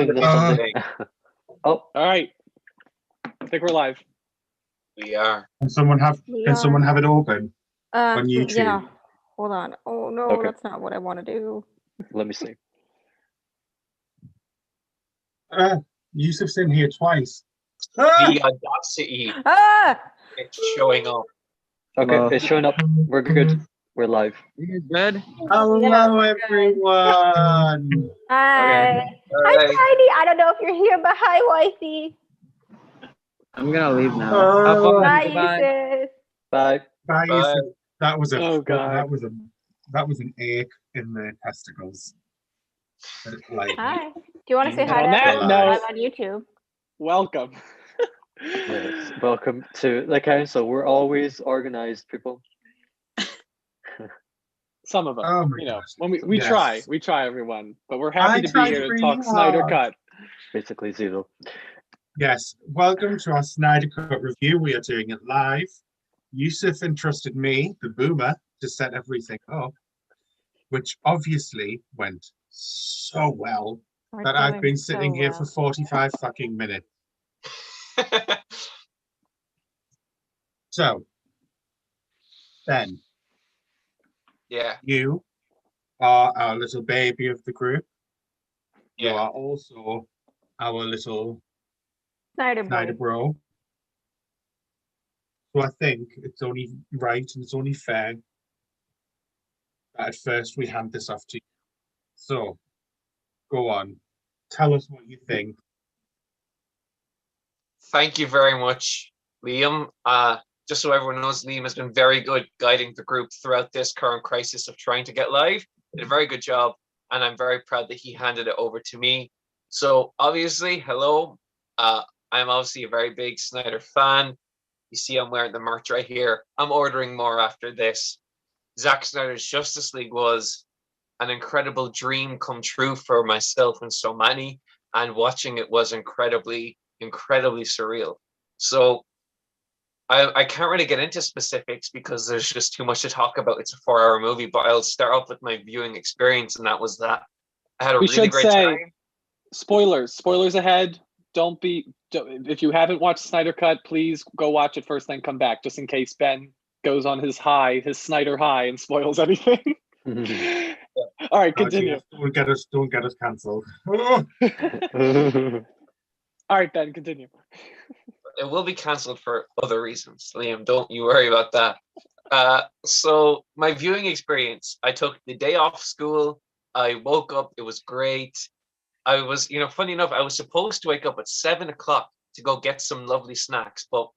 testing this Sunday. Oh, all right. I think we're live. We are. Can someone have it open on YouTube? Yeah. Hold on. Oh no, Okay. that's not what I want to do. let me see. Yusuf's in here twice. The audacity. Ah! It's showing up. Okay, it's showing up. We're good. We're live. You good? Hello, everyone. Hi. All Hi, right. Tiny. I don't know if you're here, but hi, wifey. I'm gonna leave now. Have fun. Hi, Goodbye. Yusuf. Bye. Bye, Bye. Yusuf. That was Oh, God. that was an ache in the testicles. Like, Hi. Do you want to say And hi on to that everyone note- live on YouTube? Welcome. Yes. Welcome to the council. We're always organized, people. Some of us, Oh my you know, gosh. when we Yes. try everyone, but we're happy I to be tried here to really talk Snyder hard. Cut. Basically zero. yes, welcome to our Snyder Cut review. We are doing it live. Yusuf entrusted me, the boomer, to set everything up, which obviously went so well We're that I've doing been so sitting here well. for 45 fucking minutes. So, Ben, Yeah. you are our little baby of the group. You Yeah. are also our little Snyder Snyder boy. bro. So I think it's only right and it's only fair that at first we hand this off to you. So, go on. Tell us what you think. Thank you very much, Liam. Just so everyone knows, Liam has been very good guiding the group throughout this current crisis of trying to get live. Did a very good job, and I'm very proud that he handed it over to me. So obviously, hello. I'm obviously a very big Snyder fan. You see I'm wearing the merch right here. I'm ordering more after this. Zack Snyder's Justice League was an incredible dream come true for myself and so many, and watching it was incredibly surreal. So I can't really get into specifics because there's just too much to talk about. It's a 4-hour movie, but I'll start off with my viewing experience, and that was that. I had a We really should great say time. spoilers ahead. If you haven't watched Snyder Cut, please go watch it first, then come back, just in case Ben goes on his Snyder high, and spoils anything. All right, continue. Don't get us cancelled. All right, Ben, continue. It will be cancelled for other reasons, Liam. Don't you worry about that. So my viewing experience, I took the day off school. I woke up. It was great. I was, funny enough, I was supposed to wake up at 7 o'clock to go get some lovely snacks, but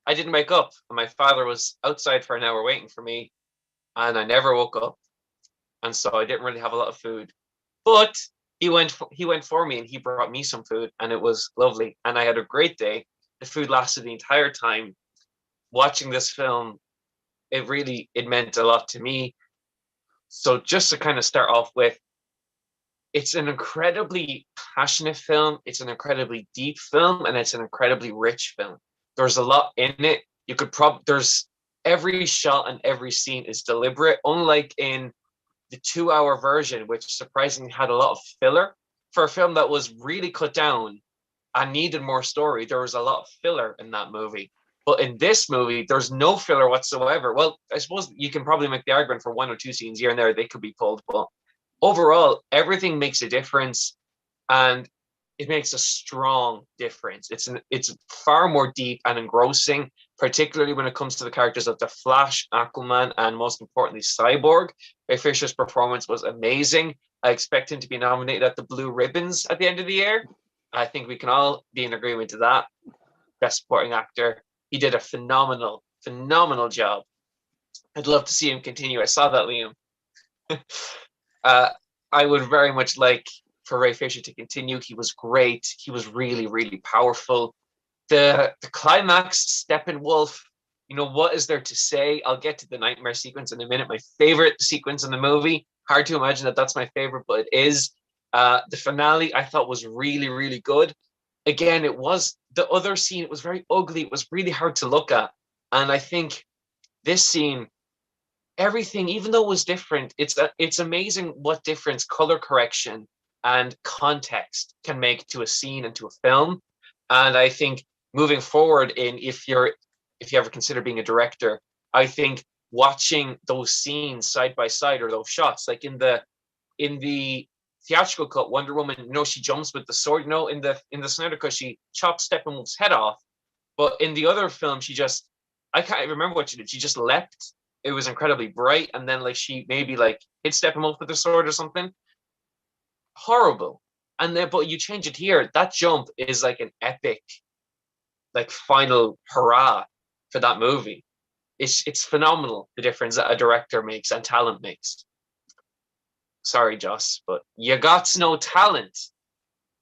I didn't wake up. And my father was outside for an hour waiting for me, and I never woke up. And so I didn't really have a lot of food. But he went for me, and he brought me some food, and it was lovely. And I had a great day. The food lasted the entire time. Watching this film, it meant a lot to me. So just to kind of start off with, it's an incredibly passionate film. It's an incredibly deep film, and it's an incredibly rich film. There's a lot in it. There's every shot and every scene is deliberate, unlike in the 2-hour version, which surprisingly had a lot of filler. For a film that was really cut down and needed more story, there was a lot of filler in that movie. But in this movie, there's no filler whatsoever. Well, I suppose you can probably make the argument for 1 or 2 scenes here and there, they could be pulled, but overall, everything makes a difference, and it makes a strong difference. It's far more deep and engrossing, particularly when it comes to the characters of the Flash, Aquaman, and most importantly, Cyborg. Ray Fisher's performance was amazing. I expect him to be nominated at the Blue Ribbons at the end of the year. I think we can all be in agreement to that. Best Supporting Actor. He did a phenomenal job. I'd love to see him continue. I saw that, Liam. I would very much like for Ray Fisher to continue. He was great. He was really, really powerful. The climax, Steppenwolf, what is there to say? I'll get to the nightmare sequence in a minute. My favorite sequence in the movie. Hard to imagine that that's my favorite, but it is. The finale I thought was really, really good. Again, it was the other scene. It was very ugly. It was really hard to look at. And I think this scene, everything, even though it was different, it's amazing what difference color correction and context can make to a scene and to a film. And I think moving forward, if you ever consider being a director, I think watching those scenes side by side, or those shots, like in the theatrical cut, Wonder Woman, she jumps with the sword. In the Snyder cut, she chops Steppenwolf's head off. But in the other film, I can't remember what she did. She just leapt. It was incredibly bright, and then she maybe hit Steppenwolf with the sword or something. Horrible. And then, but you change it here. That jump is like an epic, final hurrah for that movie. It's phenomenal, the difference that a director makes and talent makes. Sorry, Joss, but you got no talent.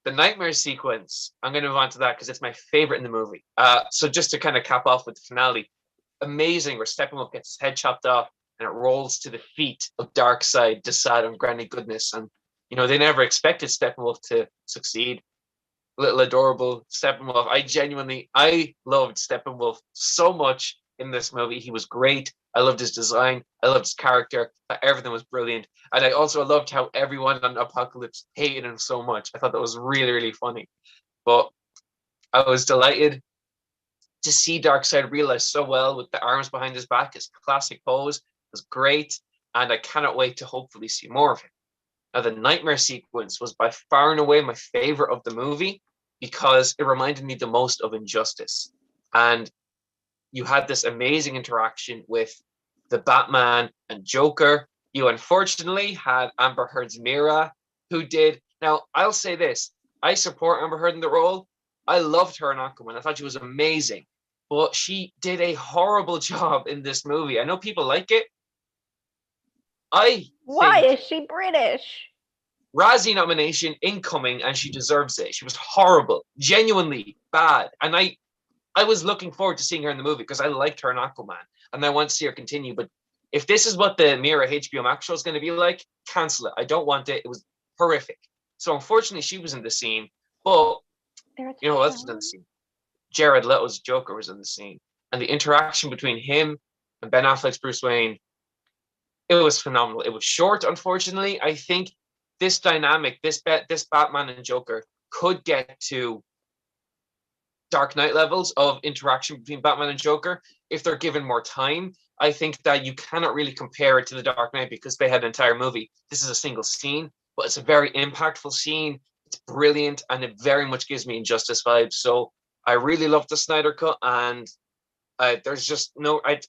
The nightmare sequence, I'm going to move on to that because it's my favorite in the movie. So just to kind of cap off with the finale, amazing, where Steppenwolf gets his head chopped off and it rolls to the feet of Darkseid, Desaad, and Granny Goodness. And, they never expected Steppenwolf to succeed. Little adorable Steppenwolf. I loved Steppenwolf so much in this movie. He was great. I loved his design. I loved his character. Everything was brilliant. And I also loved how everyone on Apocalypse hated him so much. I thought that was really, really funny. But I was delighted to see Darkseid realize so well with the arms behind his back. His classic pose was great. And I cannot wait to hopefully see more of him. Now, the nightmare sequence was by far and away my favorite of the movie because it reminded me the most of Injustice. And you had this amazing interaction with the Batman and Joker. You unfortunately had Amber Heard's Mira, who did. Now, I'll say this. I support Amber Heard in the role. I loved her in Aquaman. I thought she was amazing. But she did a horrible job in this movie. I know people like it. Why is she British? Razzie nomination incoming, and she deserves it. She was horrible, genuinely bad. And I was looking forward to seeing her in the movie because I liked her in Aquaman, and I want to see her continue. But if this is what the Mira HBOMAX show is going to be like, cancel it. I don't want it. It was horrific. So unfortunately, she was in the scene. But you know what else was in the scene? Jared Leto's Joker was in the scene, and the interaction between him and Ben Affleck's Bruce Wayne, it was phenomenal. It was short, unfortunately. I think this dynamic, this Batman and Joker could get to Dark Knight levels of interaction between Batman and Joker if they're given more time. I think that you cannot really compare it to the Dark Knight because they had an entire movie. This is a single scene, but it's a very impactful scene. It's brilliant, and it very much gives me Injustice vibes. So I really love the Snyder Cut, and there's just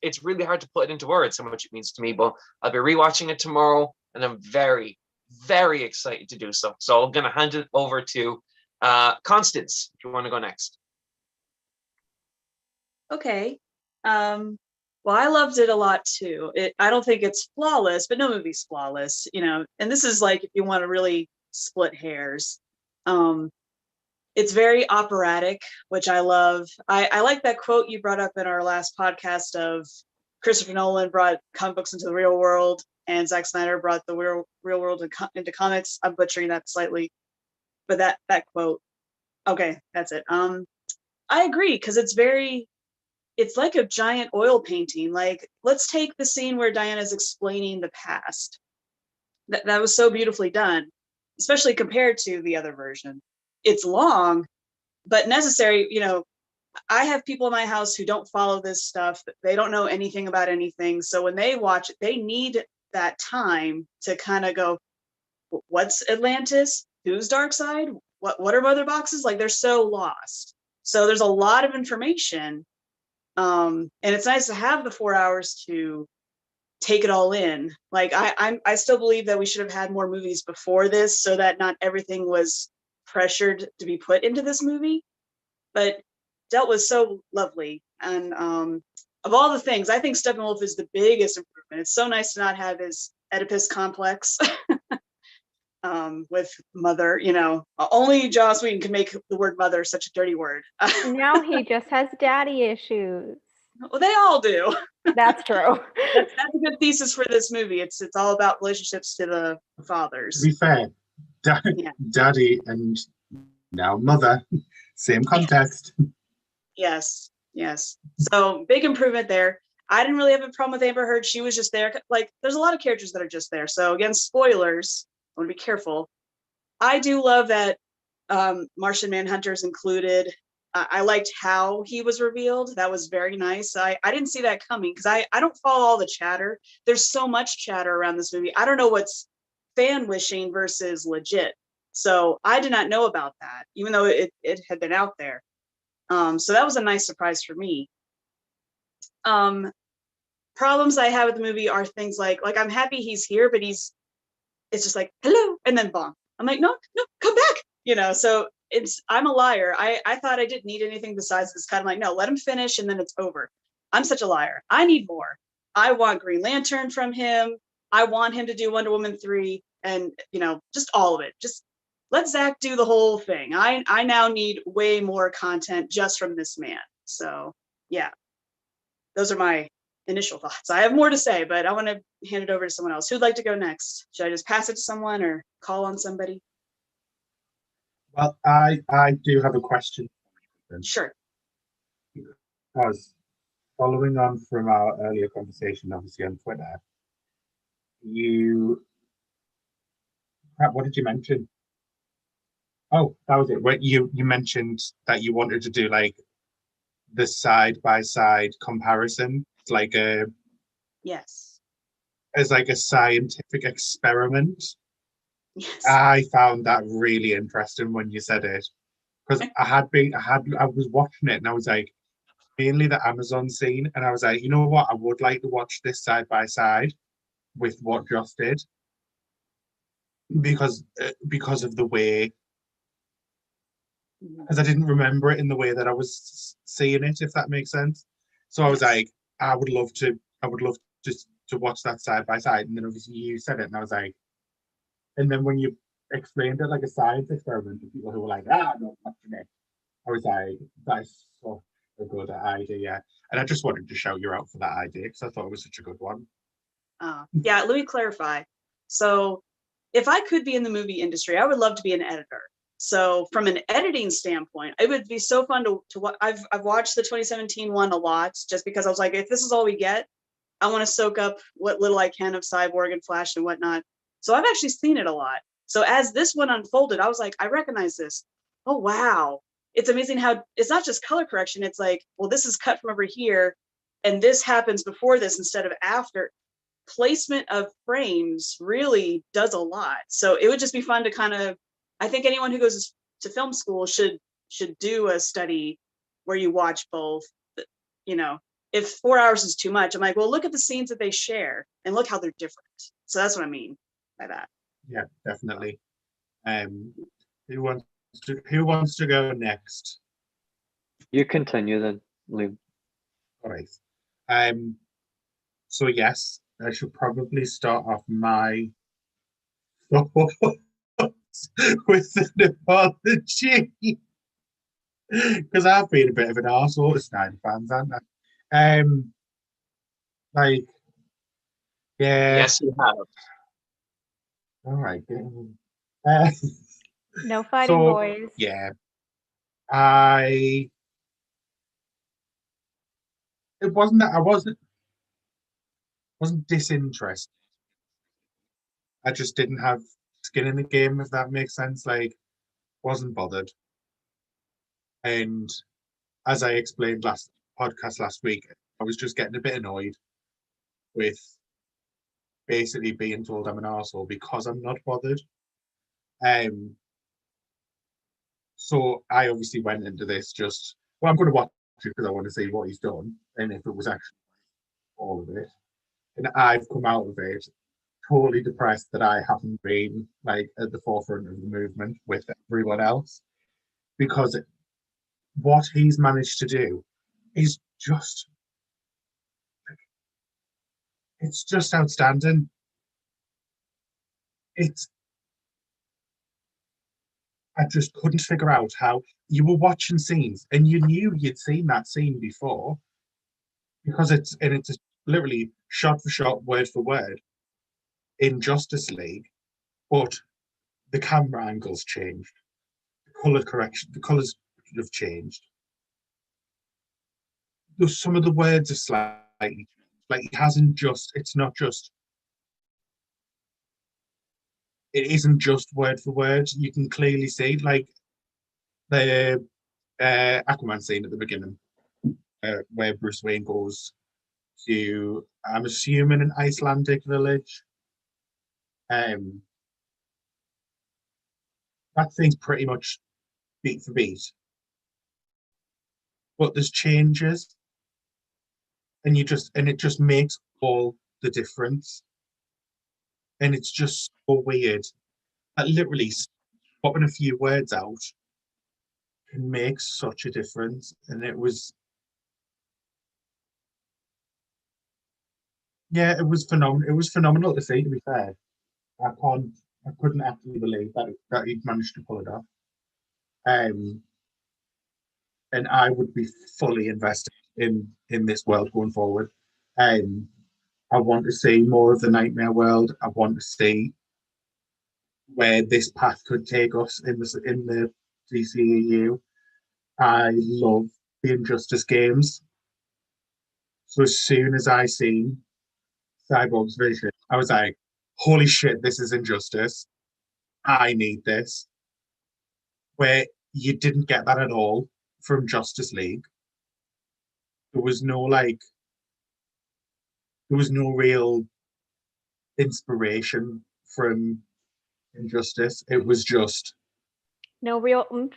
it's really hard to put it into words how much it means to me, but I'll be rewatching it tomorrow, and I'm very, very excited to do so. So I'm going to hand it over to Constance, if you want to go next. Okay. Well, I loved it a lot too. I don't think it's flawless, but no movie's flawless, and this is if you want to really split hairs. It's very operatic, which I love. I like that quote you brought up in our last podcast of Christopher Nolan brought comic books into the real world and Zack Snyder brought the real world into comics. I'm butchering that slightly, but that quote. Okay, that's it. I agree because it's like a giant oil painting. Let's take the scene where Diana's explaining the past. That was so beautifully done, especially compared to the other version. It's long, but necessary. I have people in my house who don't follow this stuff. They don't know anything about anything. So when they watch it, they need that time to kind of go, what's Atlantis? Who's Darkseid? What are mother boxes? They're so lost. So there's a lot of information. And it's nice to have the 4 hours to take it all in. I still believe that we should have had more movies before this so that not everything was pressured to be put into this movie, but dealt with so lovely. And of all the things, I think Steppenwolf is the biggest improvement. It's so nice to not have his Oedipus complex with mother. Only Joss Whedon can make the word mother such a dirty word. Now he just has daddy issues. Well, they all do. That's true. That's a good thesis for this movie. It's all about relationships to the fathers. To be fair, daddy and now mother, same context. Yes. So big improvement there. I didn't really have a problem with Amber Heard. She was just there. There's a lot of characters that are just there. So again, spoilers. I want to be careful. I do love that Martian Manhunters included. I liked how he was revealed. That was very nice. I didn't see that coming because I don't follow all the chatter. There's so much chatter around this movie. I don't know what's fan wishing versus legit. So I did not know about that, even though it had been out there. So that was a nice surprise for me. Problems I have with the movie are things like I'm happy he's here, but it's just like, hello, and then bomb. I'm like, no, come back. So I'm a liar. I thought I didn't need anything besides this cut. I'm like, no, let him finish and then it's over. I'm such a liar. I need more. I want Green Lantern from him. I want him to do Wonder Woman 3 and, just all of it. Just let Zack do the whole thing. I now need way more content just from this man. So yeah, those are my initial thoughts. I have more to say, but I want to hand it over to someone else. Who'd like to go next? Should I just pass it to someone or call on somebody? Well, I do have a question. Sure. Because following on from our earlier conversation, obviously on Twitter, what did you mention? Oh, that was it. When you mentioned that you wanted to do like the side-by-side comparison, Yes. as like a scientific experiment. Yes. I found that really interesting when you said it, because I was watching it and I was like, mainly the Amazon scene, and I was like, you know what, I would like to watch this side by side with what Joss did, because of the way, because I didn't remember it in the way that I was seeing it, if that makes sense. So I was like, I would love to watch that side by side, and then obviously you said it, and I was like, and then when you explained it like a science experiment to people who were like, I'm not watching it, I was like, that's so a good idea. And I just wanted to shout you out for that idea because I thought it was such a good one. Yeah, let me clarify. So if I could be in the movie industry, I would love to be an editor. So from an editing standpoint, it would be so fun to watch. I've watched the 2017 one a lot just because I was like, if this is all we get, I want to soak up what little I can of Cyborg and Flash and whatnot. So I've actually seen it a lot. So as this one unfolded, I was like, I recognize this. Oh, wow. It's amazing how it's not just color correction. It's like, well, this is cut from over here and this happens before this instead of after. Placement of frames really does a lot. So it would just be fun to kind of, I think anyone who goes to film school should do a study where you watch both. If 4 hours is too much, I'm like, well, look at the scenes that they share and look how they're different. So that's what I mean by that. Yeah, definitely. Who wants to go next? You continue then, Liam. All right. So yes, I should probably start off my thoughts with an apology. Because I've been a bit of an arsehole to Snyder fans, haven't I? Yeah. Yes, you have. All right. No fighting, boys. Yeah. It wasn't that I wasn't disinterested. I just didn't have skin in the game, if that makes sense. Wasn't bothered. And as I explained last week, I was just getting a bit annoyed with basically being told I'm an arsehole because I'm not bothered. So I obviously went into this I'm going to watch it because I want to see what he's done and if it was actually all of it. And I've come out of it totally depressed that I haven't been at the forefront of the movement with everyone else, because what he's managed to do is it's just outstanding. I just couldn't figure out how you were watching scenes and you knew you'd seen that scene before, because it's literally shot for shot, word for word in Justice League, but the camera angles changed, the colors have changed. Some of the words are slightly, it's not just it isn't just word for word. You can clearly see, like, the Aquaman scene at the beginning, where Bruce Wayne goes to, I'm assuming, an Icelandic village. That thing's pretty much beat for beat, but there's changes, and it just makes all the difference, and it's just so weird that literally swapping a few words out can make such a difference, and it was phenomenal. It was phenomenal to see. To be fair, I couldn't actually believe that he'd managed to pull it off. And I would be fully invested in this world going forward. I want to see more of the Nightmare world. I want to see where this path could take us in the DCEU. I love the Injustice games. So as soon as I seen Cyborg's vision, I was like, holy shit, this is Injustice. I need this. Where you didn't get that at all from Justice League. There was no real inspiration from Injustice. It was just No real oomph.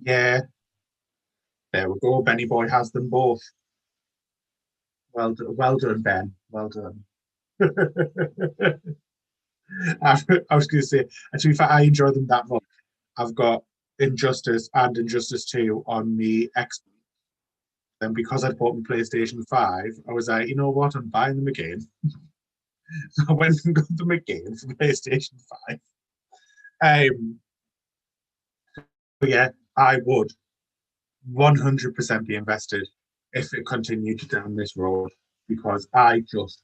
yeah. There we go. Benny Boy has them both. Well done, Ben. Well done. I was going to say, and to be fair, I enjoy them that much. I've got Injustice and Injustice 2 on the Xbox. Then because I bought my PlayStation 5, I was like, you know what, I'm buying them again. So I went and got them again for PlayStation 5. But yeah, I would 100% be invested if it continued down this road, because I just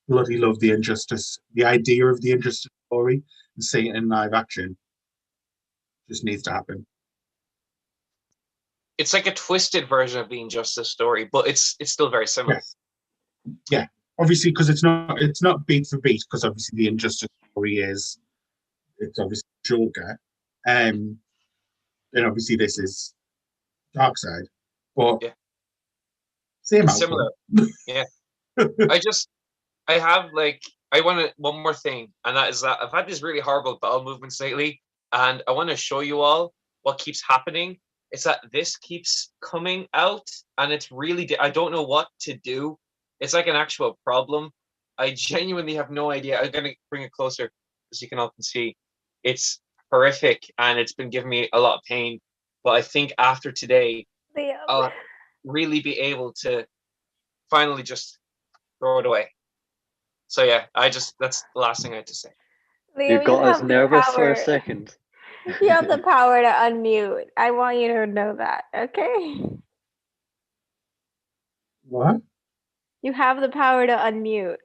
bloody love the Injustice. The idea of the Injustice story and seeing it in live action just needs to happen. It's like a twisted version of the Injustice story, but it's still very similar. Yes. Yeah, obviously, because it's not beat for beat, because obviously the Injustice story it's obviously Joker, and obviously this is Darkseid, but yeah, same outcome. similar. Yeah, I want one more thing, and that is that I've had these really horrible bowel movements lately, and I want to show you all what keeps happening. It's that this keeps coming out, and it's really, I don't know what to do. It's like an actual problem. I genuinely have no idea. I'm going to bring it closer so you can all can see. It's horrific, and it's been giving me a lot of pain. But I think after today, Liam. I'll really be able to finally just throw it away. So yeah, that's the last thing I had to say. Liam, You got us have the nervous for a power- second. You have the power to unmute. I want you to know that, okay? What? You have the power to unmute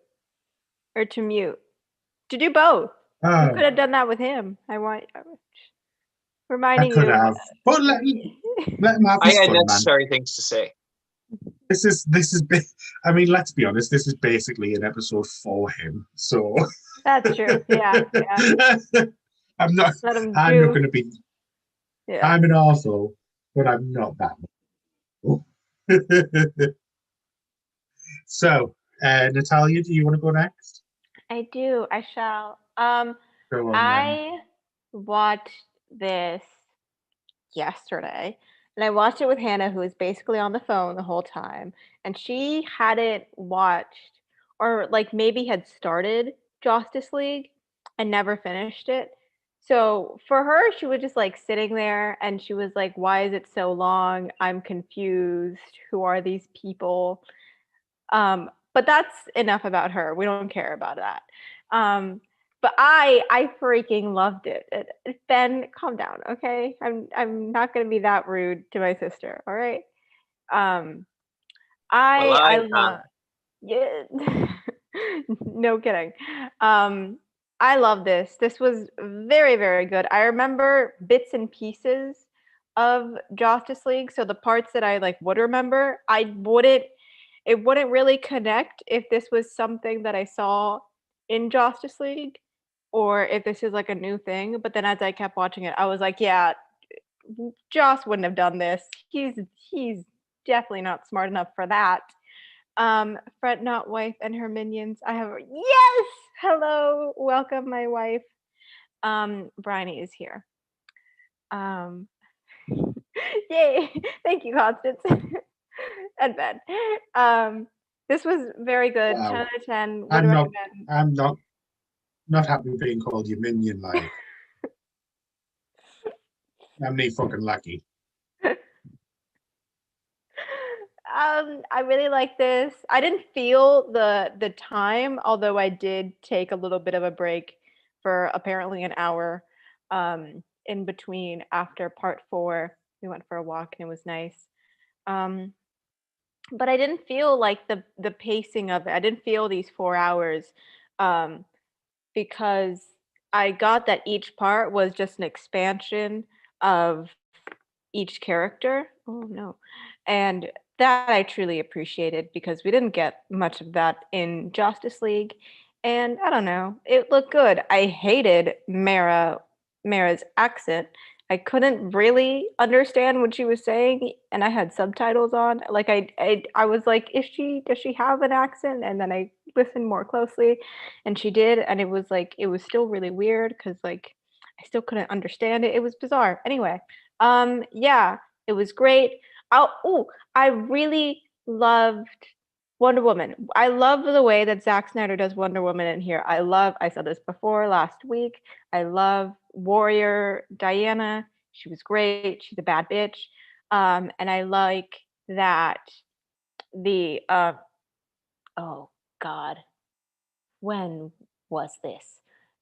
or to mute. To do both. You Oh, could have done that with him. I was I reminding could you. have, but let him have I his had fun, man. necessary things to say. This is. I mean, let's be honest. This is basically an episode for him. So That's true. Yeah. I'm not. Let him I'm not going to be. Yeah. I'm an arsehole, but I'm not that much. So, Natalia, do you want to go next? I do. I shall. Go on, then. I watched this yesterday, and I watched it with Hannah, who was basically on the phone the whole time, and she hadn't watched, or like maybe had started Justice League and never finished it. So for her, she was just like sitting there, and she was like, "Why is it so long? I'm confused. Who are these people?" But that's enough about her. We don't care about that. But I freaking loved it. Ben, calm down, okay? I'm not gonna be that rude to my sister, all right? I love, yeah. No kidding. I love this. This was very, very good. I remember bits and pieces of Justice League, so the parts that I like would remember, it wouldn't really connect if this was something that I saw in Justice League. or if this is like a new thing. But then as I kept watching it, I was like, yeah, Joss wouldn't have done this. He's definitely not smart enough for that. Fret not wife and her minions. I have yes! Hello, welcome my wife. Bryony is here. Yay! Thank you, Constance. And Ben. This was very good. Wow. 10 out of 10. Would I'm not. recommend. I'm not happy being called your minion. Like, I'm me fucking lucky. I really like this. I didn't feel the time, although I did take a little bit of a break for apparently an hour in between after part 4. We went for a walk and it was nice. But I didn't feel like the pacing of it. I didn't feel these 4 hours because I got that each part was just an expansion of each character. Oh no. And that I truly appreciated because we didn't get much of that in Justice League. And I don't know, it looked good. I hated Mara's accent. I couldn't really understand what she was saying, and I had subtitles on. Like I was like, does she have an accent? And then I listened more closely, and she did, and it was still really weird because like I still couldn't understand it. It was bizarre. Anyway, yeah, it was great. I really loved Wonder Woman. I love the way that Zack Snyder does Wonder Woman in here. I said this before last week. I love Warrior Diana. She was great. She's a bad bitch. And I like that the oh God, when was this?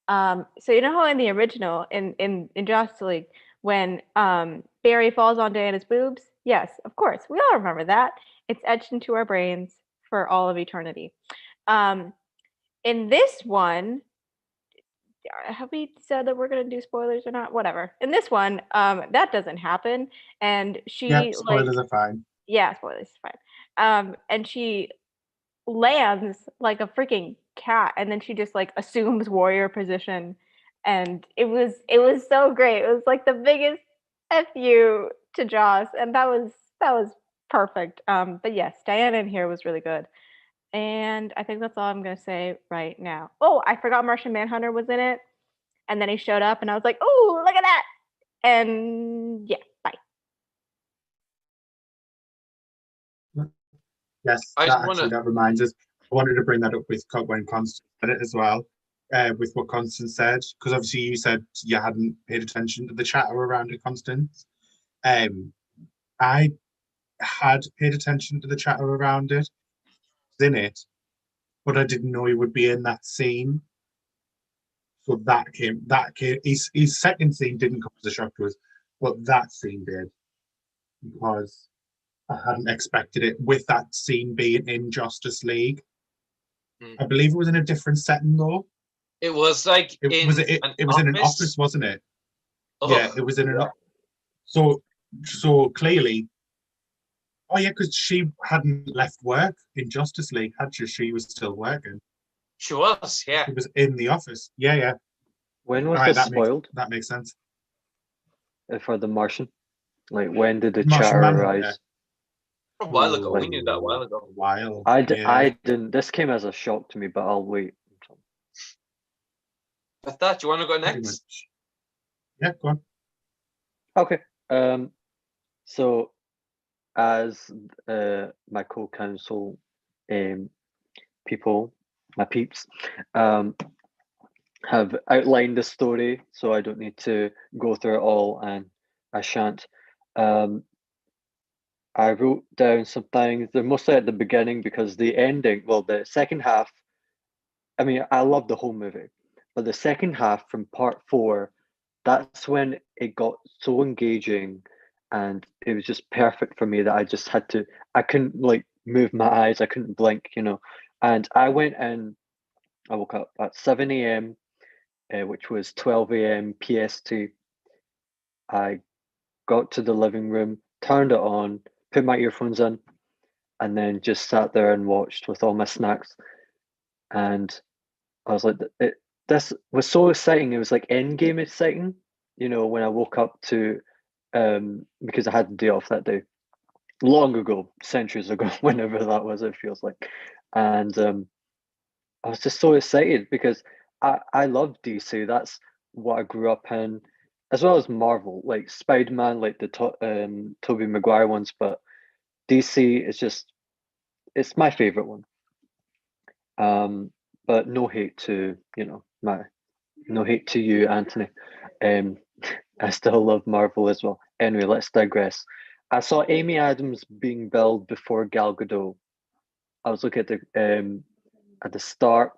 So you know how in the original in Justice League when Barry falls on Diana's boobs? Yes, of course. We all remember that. It's etched into our brains for all of eternity. In this one, have we said that we're going to do spoilers or not? Whatever. In this one, that doesn't happen, and she Yeah, spoilers are fine. Yeah, spoilers are fine. And she lands like a freaking cat, and then she just like assumes warrior position, and it was so great. It was like the biggest fu to Joss, and that was perfect. But yes, Diana in here was really good. And I think that's all I'm gonna say right now. Oh, I forgot Martian Manhunter was in it. And then he showed up and I was like, oh, look at that. And yeah, bye. Yes, that reminds us. I wanted to bring that up with when Constance said it as well, with what Constance said, because obviously you said you hadn't paid attention to the chatter around it, Constance. I had paid attention to the chatter around it, in it, but I didn't know he would be in that scene. So that came. His second scene didn't come as a shock to us, but that scene did, because I hadn't expected it with that scene being in Justice League. I believe it was in a different setting though. It was like it was in an office, wasn't it? Oh, yeah, it was in an so clearly. Oh yeah, because she hadn't left work in Justice League, had she? She was still working. She was, yeah. She was in the office. Yeah. When was this spoiled? That makes sense. For the Martian? Like, when did the Martian chatter Manhunter, arise? yeah. A while ago. We knew that a while ago. A while. I didn't. This came as a shock to me, but I'll wait. With that, do you want to go next? Yeah, go on. Okay. So, as my co-counsel people, my peeps, have outlined the story, so I don't need to go through it all, and I shan't. I wrote down some things. They're mostly at the beginning because the ending, well, the second half, I mean, I love the whole movie, but the second half from part 4, that's when it got so engaging and it was just perfect for me that I couldn't like move my eyes, I couldn't blink, And I went in, I woke up at 7 a.m., which was 12 a.m. PST. I got to the living room, turned it on, put my earphones in, and then just sat there and watched with all my snacks. And I was like, this was so exciting. It was like Endgame exciting, you know, when I woke up to because I had the day off that day, long ago, centuries ago, whenever that was, it feels like. And I was just so excited because I love DC. That's what I grew up in, as well as Marvel, like Spider-Man, like the Tobey Maguire ones, but DC is just it's my favorite one. But no hate to, you know, no hate to you, Anthony. Um, I still love Marvel as well. Anyway, let's digress. I saw Amy Adams being billed before Gal Gadot. I was looking at the start.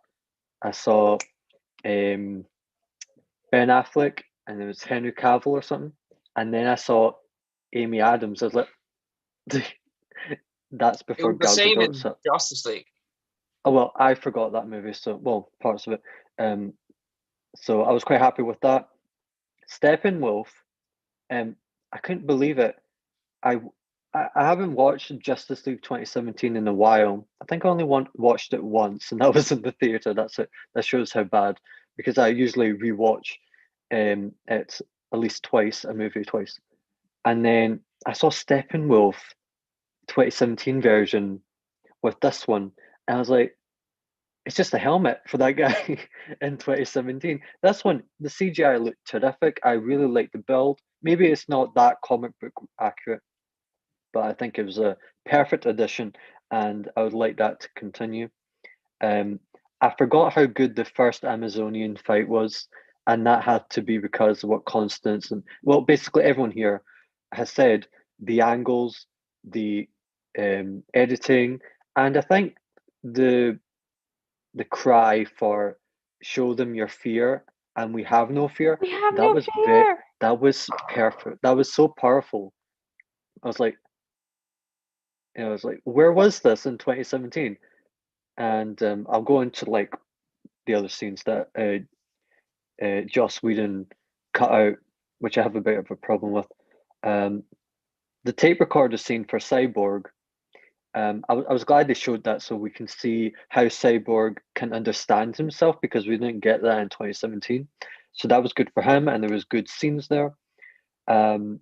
I saw Ben Affleck, and it was Henry Cavill or something, and then I saw Amy Adams. I was like, that's It before was the Gal same Gadot. in So, Justice League. oh well, I forgot that movie. So, well, parts of it. So I was quite happy with that. Steppenwolf. I couldn't believe it. I I haven't watched Justice League 2017 in a while. I think I only watched it once, and that was in the theater. That's it. That shows how bad, because I usually rewatch it at least twice, a movie twice. And then I saw Steppenwolf 2017 version with this one, and I was like, it's just a helmet for that guy in 2017. This one, the CGI looked terrific. I really like the build. Maybe it's not that comic book accurate, but I think it was a perfect addition, and I would like that to continue. Um, I forgot how good the first Amazonian fight was, and that had to be because of what Constance and, well, basically everyone here has said, the angles, the editing, and I think the the cry for show them your fear and we have no fear. We have That no was fear. that was perfect. That was so powerful. I was like, I was like, where was this in 2017? And I'll go into like the other scenes that Joss Whedon cut out, which I have a bit of a problem with. Um, the tape recorder scene for Cyborg. I was glad they showed that so we can see how Cyborg can understand himself, because we didn't get that in 2017. So that was good for him, and there was good scenes there. Um,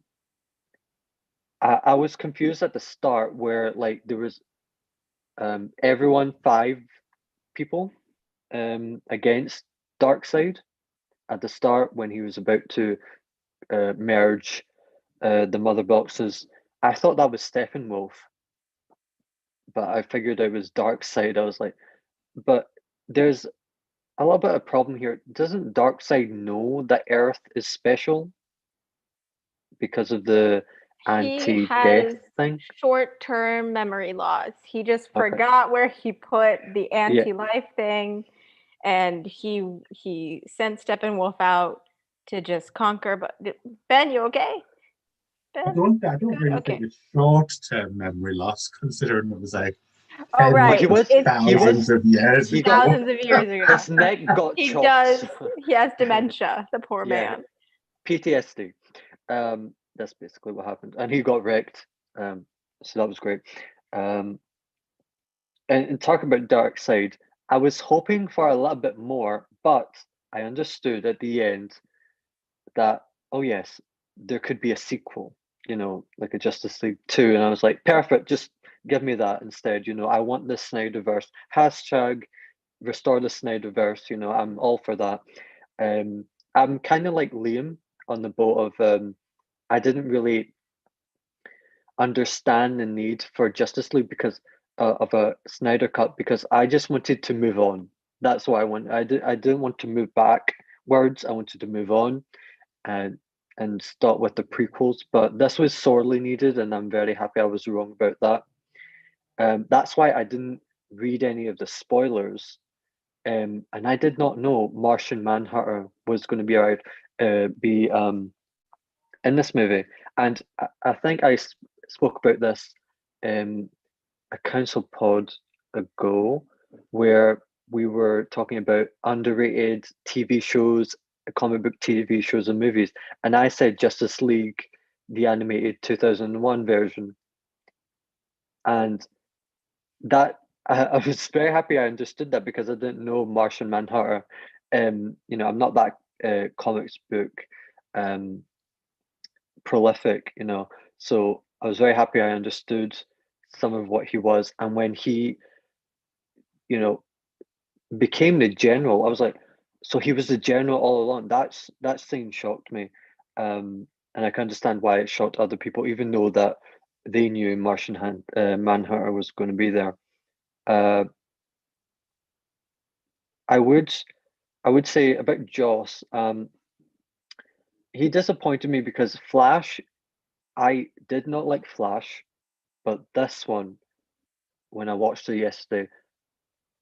I was confused at the start where like there was everyone 5 people against Darkseid at the start when he was about to merge the mother boxes. I thought that was Steppenwolf, but I figured it was Darkseid. I was like, but there's a little bit of problem here. Doesn't Darkseid know that Earth is special because of the He anti-death has thing? short-term memory loss. He just Okay. forgot where he put the Yeah. anti-life thing, and he sent Steppenwolf out to just conquer. But Ben, you okay? I Ben? don't really Okay. think it's short-term memory loss, considering it was like Oh, tens right. He of was- thousands of years he ago. got- Thousands of years ago. His neck got He chopped. does. He has dementia, the poor Yeah. man. PTSD. That's basically what happened, and he got wrecked. So that was great. And talking about Darkseid, I was hoping for a little bit more, but I understood at the end that, oh yes, there could be a sequel, you know, like a Justice League 2, and I was like, perfect, just give me that instead. You know, I want the Snyderverse. Hashtag restore the Snyderverse. You know, I'm all for that. I'm kind of like Liam on the boat of I didn't really understand the need for Justice League because of a Snyder cut, because I just wanted to move on. That's what I want. I didn't want to move backwards. I wanted to move on and start with the prequels. But this was sorely needed, and I'm very happy I was wrong about that. That's why I didn't read any of the spoilers. And I did not know Martian Manhunter was going to be in this movie. And I think I spoke about this in a council pod ago, where we were talking about underrated TV shows, comic book TV shows and movies. And I said Justice League, the animated 2001 version. And that I was very happy I understood that, because I didn't know Martian Manhunter you know, I'm not that comics book prolific, you know. So I was very happy I understood some of what he was, and when he, you know, became the general, I was like, so he was the general all along. That scene shocked me, and I can understand why it shocked other people, even though that they knew Manhunter was going to be there. I would say about Joss, he disappointed me because Flash, I did not like Flash, but this one, when I watched it yesterday,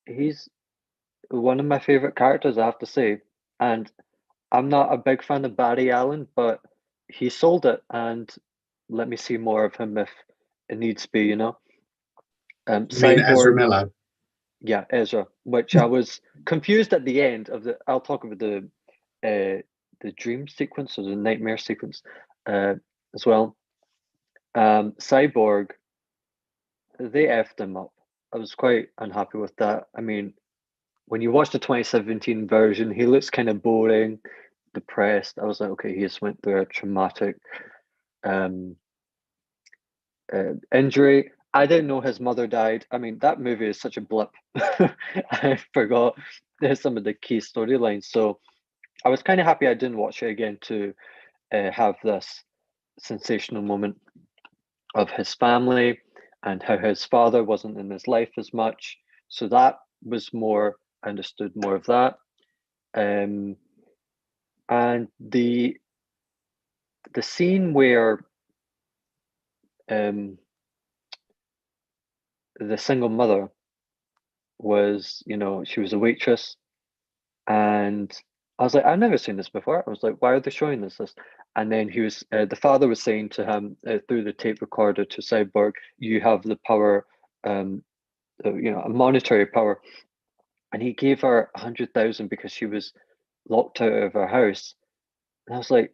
he's one of my favorite characters, I have to say. And I'm not a big fan of Barry Allen, but he sold it, and let me see more of him if it needs to be, you know. You mean Ezra Cyborg, Miller? yeah, Ezra, which I was confused at the end of the. I'll talk about the dream sequence or the nightmare sequence as well. Cyborg, they effed him up. I was quite unhappy with that. I mean, when you watch the 2017 version, he looks kind of boring, depressed. I was like, okay, he just went through a traumatic injury. I didn't know his mother died. I mean, that movie is such a blip. I forgot some of the key storylines. So I was kind of happy I didn't watch it again to have this sensational moment of his family and how his father wasn't in his life as much. So that was more, I understood more of that. And the scene where the single mother was, you know, she was a waitress, and I was like, I've never seen this before. I was like, why are they showing this? And then he was, the father was saying to him through the tape recorder to Cyborg, you have the power, you know, a monetary power. And he gave her 100,000 because she was locked out of her house. And I was like,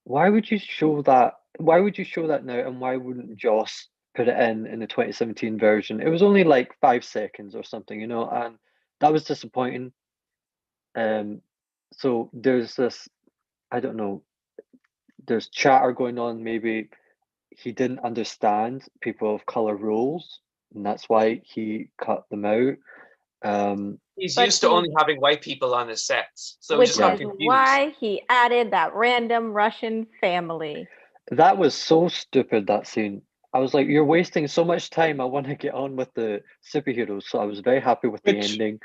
why would you show that? Why would you show that now? And why wouldn't Joss put it in the 2017 version? It was only like 5 seconds or something, you know, and that was disappointing. So there's this, I don't know, there's chatter going on. Maybe he didn't understand people of color rules, and that's why he cut them out. He's But used to he- only having white people on his sets, so he Which just got is confused. why he added that random Russian family. That was so stupid, that scene. I was like, you're wasting so much time. I want to get on with the superheroes. So I was very happy with the Which- ending.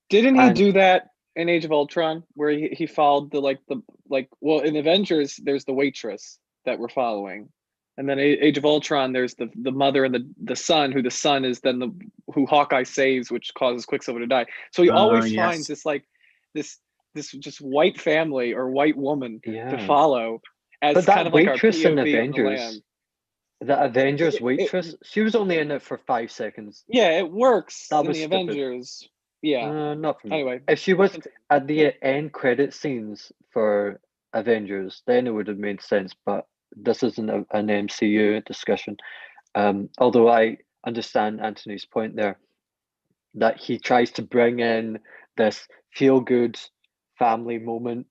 Didn't he And- do that in Age of Ultron, where he followed well, in Avengers there's the waitress that we're following, and then Age of Ultron there's the mother and the son, who the son is then who Hawkeye saves, which causes Quicksilver to die. So he always yes. finds this just white family or white woman Yeah. to follow as But that kind of like our waitress in POV on the Avengers, land. the Avengers It- waitress, she was only in it for 5 seconds. Yeah, it works That in was the stupid. Avengers. Yeah. Not for me. Anyway, If she was at the end credit scenes for Avengers, then it would have made sense. But this isn't an MCU discussion. Although I understand Antony's point there, that he tries to bring in this feel-good family moment.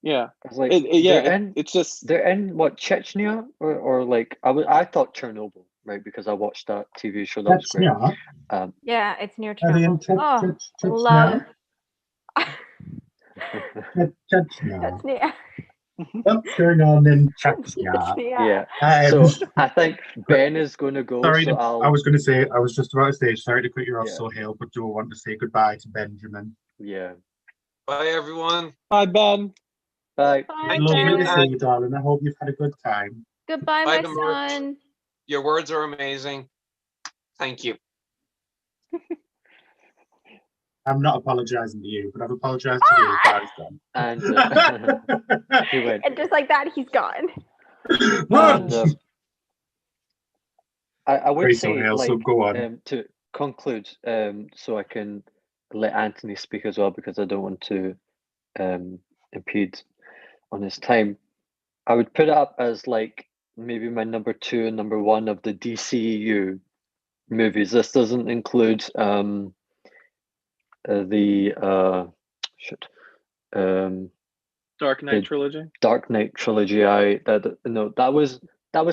yeah. I was like, It's just they're in what, Chechnya or like I thought Chernobyl, right? Because I watched that TV show that was That's great. yeah. Yeah, it's near Are they in Chernobyl. touch love. Touch now. That's near. What's going on in Chechnya? Yeah. Um, So I think Ben is going to go. Sorry, So I was going to say, I was just about to say, sorry to cut you off, Yeah. Sohail, but do I want to say goodbye to Benjamin? Yeah. Bye, everyone. Hi, Ben. Bye. Bye, Thank Lovely you. to Ben. see you, darling. I hope you've had a good time. Goodbye, Bye, my the merch. son. Your words are amazing. Thank you. I'm not apologising to you, but I've apologised to you guys then. And he went. And just like that, he's gone. And I would Sorry, say, Sohail, like, so go on. to conclude, so I can let Antony speak as well, because I don't want to impede on his time. I would put it up as like maybe my number 2 and number 1 of the DCEU movies. This doesn't include the shit. Dark Knight The trilogy. Dark Knight trilogy. That was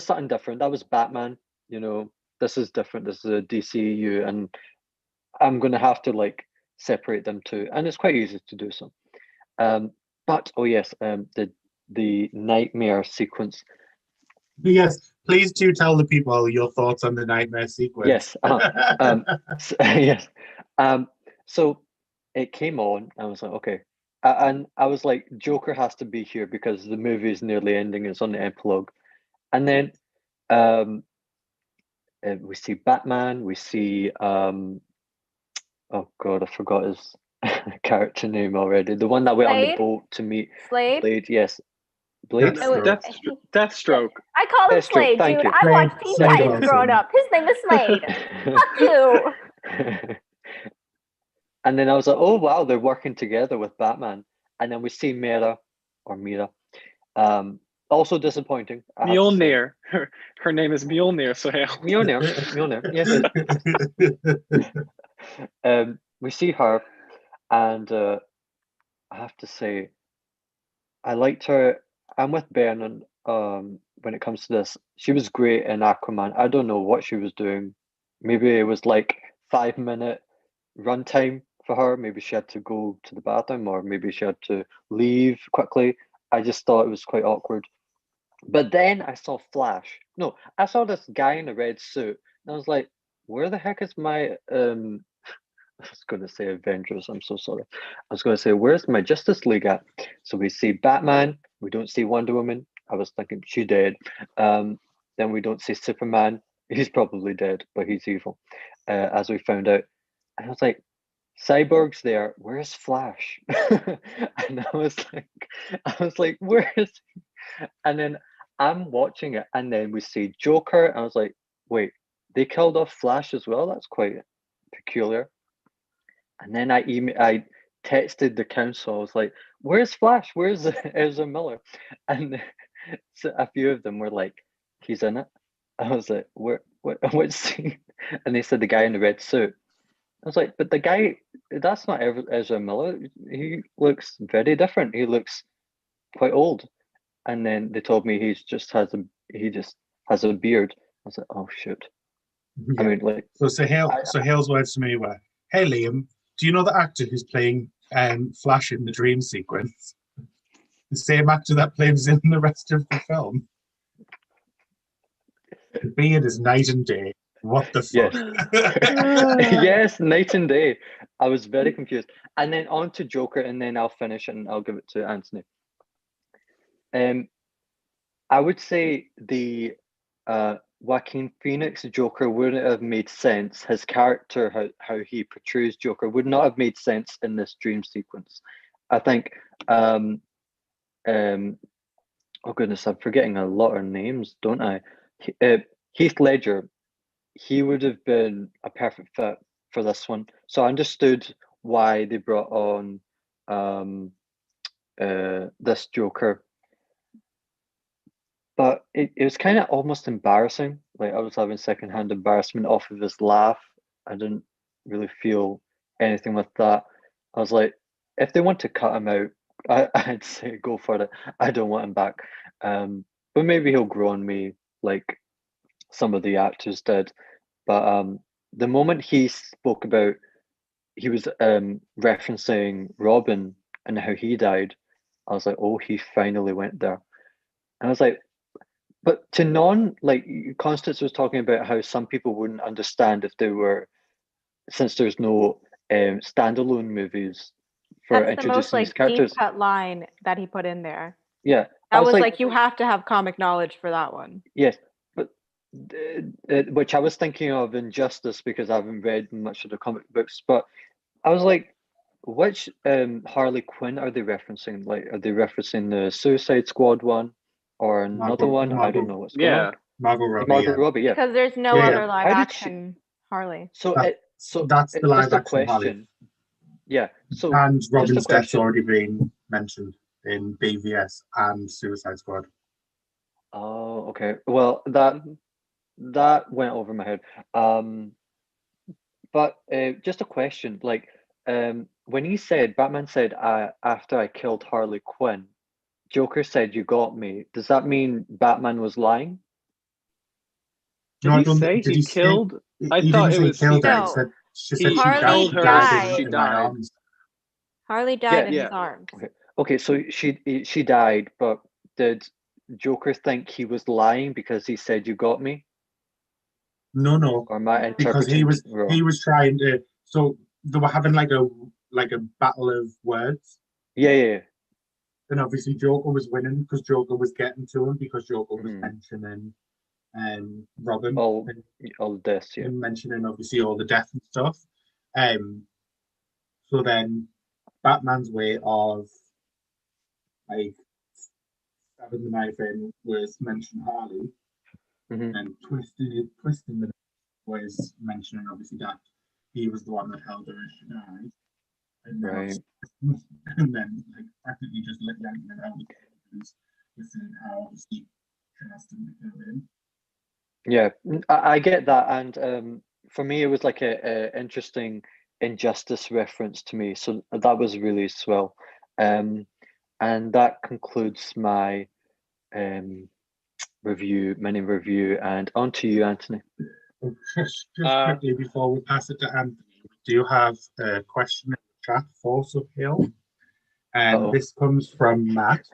something different. That was Batman. You know, this is different. This is a DCU, and I'm gonna have to like separate them two, and it's quite easy to do so. But oh yes, the nightmare sequence. Yes, please do tell the people your thoughts on the nightmare sequence. Yes, yes. So it came on. I was like, okay, and I was like, Joker has to be here because the movie is nearly ending. It's on the epilogue, and then we see Batman. We see oh god, I forgot his character name already. The one that went on the Slade? boat to meet Slade. Blade. Yes, Blade. Yes. Deathstroke. I call him Deathstroke, Slade, thank dude. you. I watched Teen Slade Titans awesome. growing up. His name is Slade. Fuck you. And then I was like, oh wow, they're working together with Batman. And then we see Mira. Also disappointing. I have to say. Mjolnir. Her name is Mjolnir, Sohail. Mjolnir. Yes. We see her, and I have to say, I liked her. I'm with Bernard when it comes to this. She was great in Aquaman. I don't know what she was doing. Maybe it was like 5 minute runtime for her. Maybe she had to go to the bathroom, or maybe she had to leave quickly. I just thought it was quite awkward. But then I saw Flash. No, I saw this guy in a red suit, and I was like, where the heck is my I was going to say Avengers. I'm so sorry. I was going to say, where's my Justice League at? So we see Batman. We don't see Wonder Woman. I was thinking she dead. Then we don't see Superman. He's probably dead, but he's evil, as we found out. And I was like, Cyborg's there. Where's Flash? And I was like, where is he? And then I'm watching it, and then we see Joker. And I was like, wait, they killed off Flash as well? That's quite peculiar. And then I texted the council. I was like, "Where's Flash? Where's Ezra Miller?" And so a few of them were like, "He's in it." I was like, "Where? What scene?" And they said the guy in the red suit. I was like, "But the guy, that's not Ezra Miller. He looks very different. He looks quite old." And then they told me he just has a beard. I was like, "Oh shoot." I Yeah. mean, like, So Sohail's words to me were, "Hey Liam, do you know the actor who's playing Flash in the dream sequence? The same actor that plays in the rest of the film. The beard is night and day. What the fuck?" Yes. Yes, night and day. I was very confused. And then on to Joker, and then I'll finish and I'll give it to Antony. I would say the Joaquin Phoenix Joker wouldn't have made sense. His character, how he portrays Joker, would not have made sense in this dream sequence. I think, oh goodness, I'm forgetting a lot of names, don't I? Heath Ledger, he would have been a perfect fit for this one. So I understood why they brought on this Joker. But it was kind of almost embarrassing. Like, I was having secondhand embarrassment off of his laugh. I didn't really feel anything with that. I was like, if they want to cut him out, I'd say go for it. I don't want him back. But maybe he'll grow on me like some of the actors did. But the moment he spoke about, he was referencing Robin and how he died, I was like, oh, he finally went there. And I was like, but to like Constance was talking about how some people wouldn't understand if there were, since there's no standalone movies for That's the most introducing these like characters. deep cut line that he put in there. Yeah, That was like you have to have comic knowledge for that one. yes, but which I was thinking of Injustice because I haven't read much of the comic books. But I was like, which Harley Quinn are they referencing? Like, are they referencing the Suicide Squad one? Or another one? I don't know what's going on. Margot Robbie. Margot Robbie, yeah. Because there's no Yeah. other live How did action Harley. So that's the it's live just a action Harley. question. Yeah. So And just a Robin's death's question. already been mentioned in BVS and Suicide Squad. Oh, okay. Well, that went over my head. But just a question, like, when he said, Batman said, after I killed Harley Quinn, Joker said, "You got me." Does that mean Batman was lying? Did No, I he don't. say Did he he say? killed? I He thought didn't it say was killed her. No. She said he she died. Harley killed She her died died. she in my died. arms. Harley died Yeah, in his yeah. arms. Okay, so she died, but did Joker think he was lying because he said, "You got me"? No, Or am I No. because he interpreting was wrong? trying to. So they were having like a battle of words, Yeah. and obviously Joker was winning because Joker was getting to him because Joker was Mhm. mentioning Robin All and, all this, yeah. mentioning obviously all the death and stuff. Um, so then Batman's way of like stabbing the knife in was mention Harley, Mhm. and twisting the knife was mentioning obviously that he was the one that held her as she died, and then Right. and then like practically just let yanking it out because with how obviously she has to kill him. Yeah, I get that, and for me, it was like a interesting injustice reference to me, so that was really swell. And that concludes my um mini review, and on to you, Anthony. Just Uh, quickly before we pass it to Anthony, we do have a question in the chat for Sohail, and Uh-oh. this comes from Matt,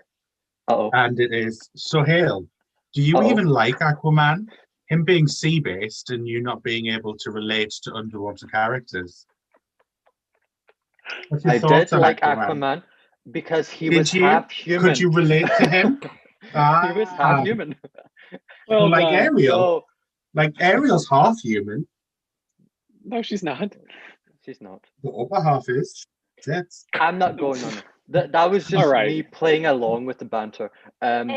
Uh-oh. and it is Sohail. Do you Uh-oh. even like Aquaman? Him being sea based and you not being able to relate to underwater characters. What's your I thoughts did on like Aquaman? Aquaman because he was Did you? half Could human. you relate to him? He was half Ah, human. well like done. Ariel. So Like Ariel's half human. No, she's not. she's not. The upper half is. That's I'm not going on it. That was All just right. me playing along with the banter. Um,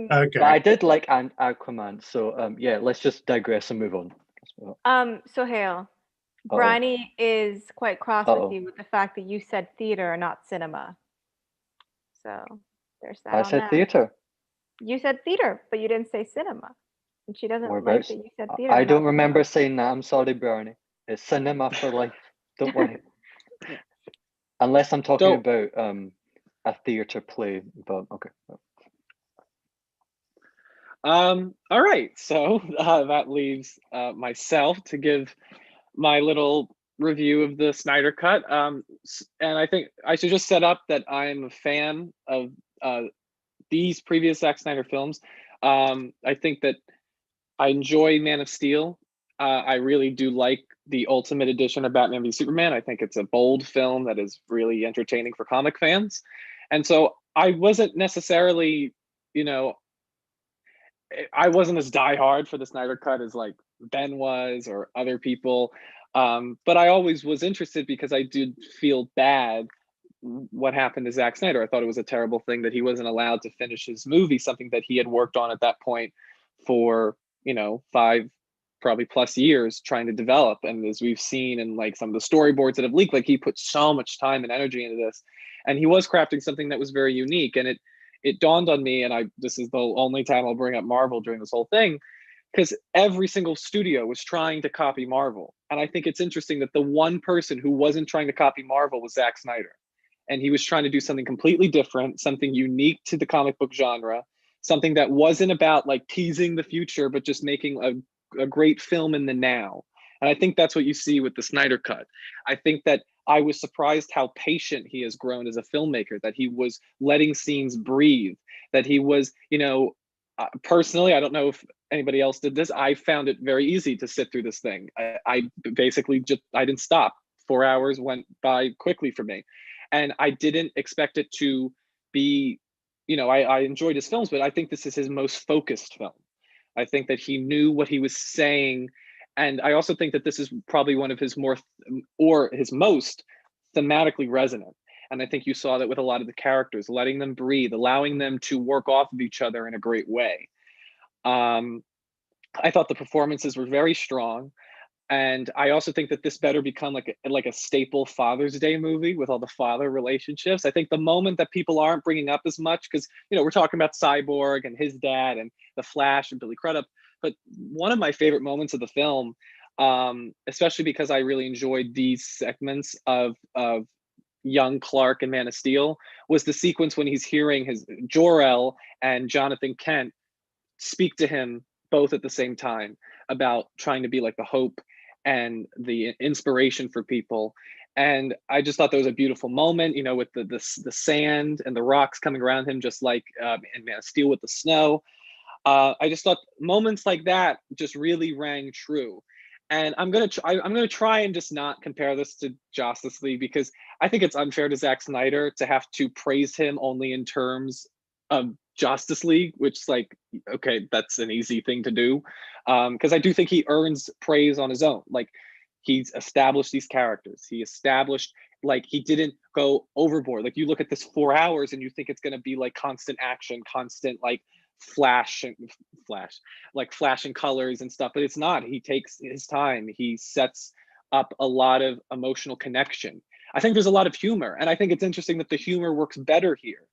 But okay. I did like Aquaman, so yeah, let's just digress and move on. Sohail, Uh-oh. Bryony is quite cross with Uh-oh. you with the fact that you said theater and not cinema. So there's that I on said that. theater. You said theater, but you didn't say cinema. And she doesn't like Whereabouts? that you said theater. I and don't not remember saying that. I'm sorry, Bernie. It's cinema for life. Don't worry. Unless I'm talking So about a theater play, but okay. all right. So that leaves myself to give my little review of the Snyder Cut. And I think I should just set up that I'm a fan of these previous Zack Snyder films. I think that I enjoy Man of Steel. I really do like the Ultimate Edition of Batman v Superman. I think it's a bold film that is really entertaining for comic fans. And so I wasn't necessarily, you know, I wasn't as diehard for the Snyder Cut as like Ben was or other people. But I always was interested because I did feel bad what happened to Zack Snyder. I thought it was a terrible thing that he wasn't allowed to finish his movie, something that he had worked on at that point for, 5 probably plus years trying to develop. And as we've seen in like some of the storyboards that have leaked, like he put so much time and energy into this. And he was crafting something that was very unique. And it dawned on me, and this is the only time I'll bring up Marvel during this whole thing, because every single studio was trying to copy Marvel. And I think it's interesting that the one person who wasn't trying to copy Marvel was Zack Snyder. And he was trying to do something completely different, something unique to the comic book genre, something that wasn't about like teasing the future, but just making a great film in the now. And I think that's what you see with the Snyder Cut. I think that I was surprised how patient he has grown as a filmmaker, that he was letting scenes breathe, that he was, personally, I don't know if anybody else did this. I found it very easy to sit through this thing. I basically I didn't stop. 4 hours went by quickly for me. And I didn't expect it to be, I enjoyed his films, but I think this is his most focused film. I think that he knew what he was saying. And I also think that this is probably one of his his most thematically resonant. And I think you saw that with a lot of the characters, letting them breathe, allowing them to work off of each other in a great way. I thought the performances were very strong. And I also think that this better become like a staple Father's Day movie with all the father relationships. I think the moment that people aren't bringing up as much, because we're talking about Cyborg and his dad and the Flash and Billy Crudup, but one of my favorite moments of the film, especially because I really enjoyed these segments of young Clark in Man of Steel was the sequence when he's hearing his Jor-El and Jonathan Kent speak to him both at the same time about trying to be like the hope and the inspiration for people. And I just thought that was a beautiful moment, with the sand and the rocks coming around him, just like in Man of Steel with the snow. I just thought moments like that just really rang true. And I'm gonna try and just not compare this to Justice League, because I think it's unfair to Zack Snyder to have to praise him only in terms of Justice League, which is like, okay, that's an easy thing to do, because I do think he earns praise on his own. Like, he's established these characters. He established, like, he didn't go overboard. Like, you look at this 4 hours and you think it's going to be like constant action, constant like flashing colors and stuff, but it's not. He takes his time. He sets up a lot of emotional connection. I think there's a lot of humor, and I think it's interesting that the humor works better here,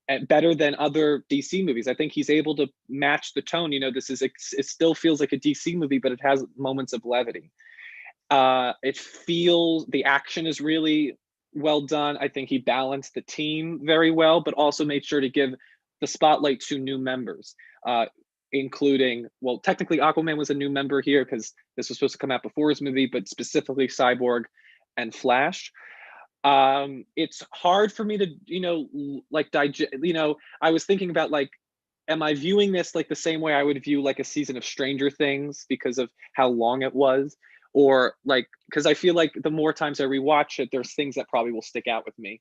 and better than other DC movies. I think he's able to match the tone. It still feels like a DC movie, but it has moments of levity. It feels, the action is really well done. I think he balanced the team very well, but also made sure to give the spotlight to new members, including, well, technically Aquaman was a new member here because this was supposed to come out before his movie, but specifically Cyborg and Flash. It's hard for me to, like, digest, I was thinking about, like, am I viewing this like the same way I would view like a season of Stranger Things because of how long it was? Or like, because I feel like the more times I rewatch it, there's things that probably will stick out with me.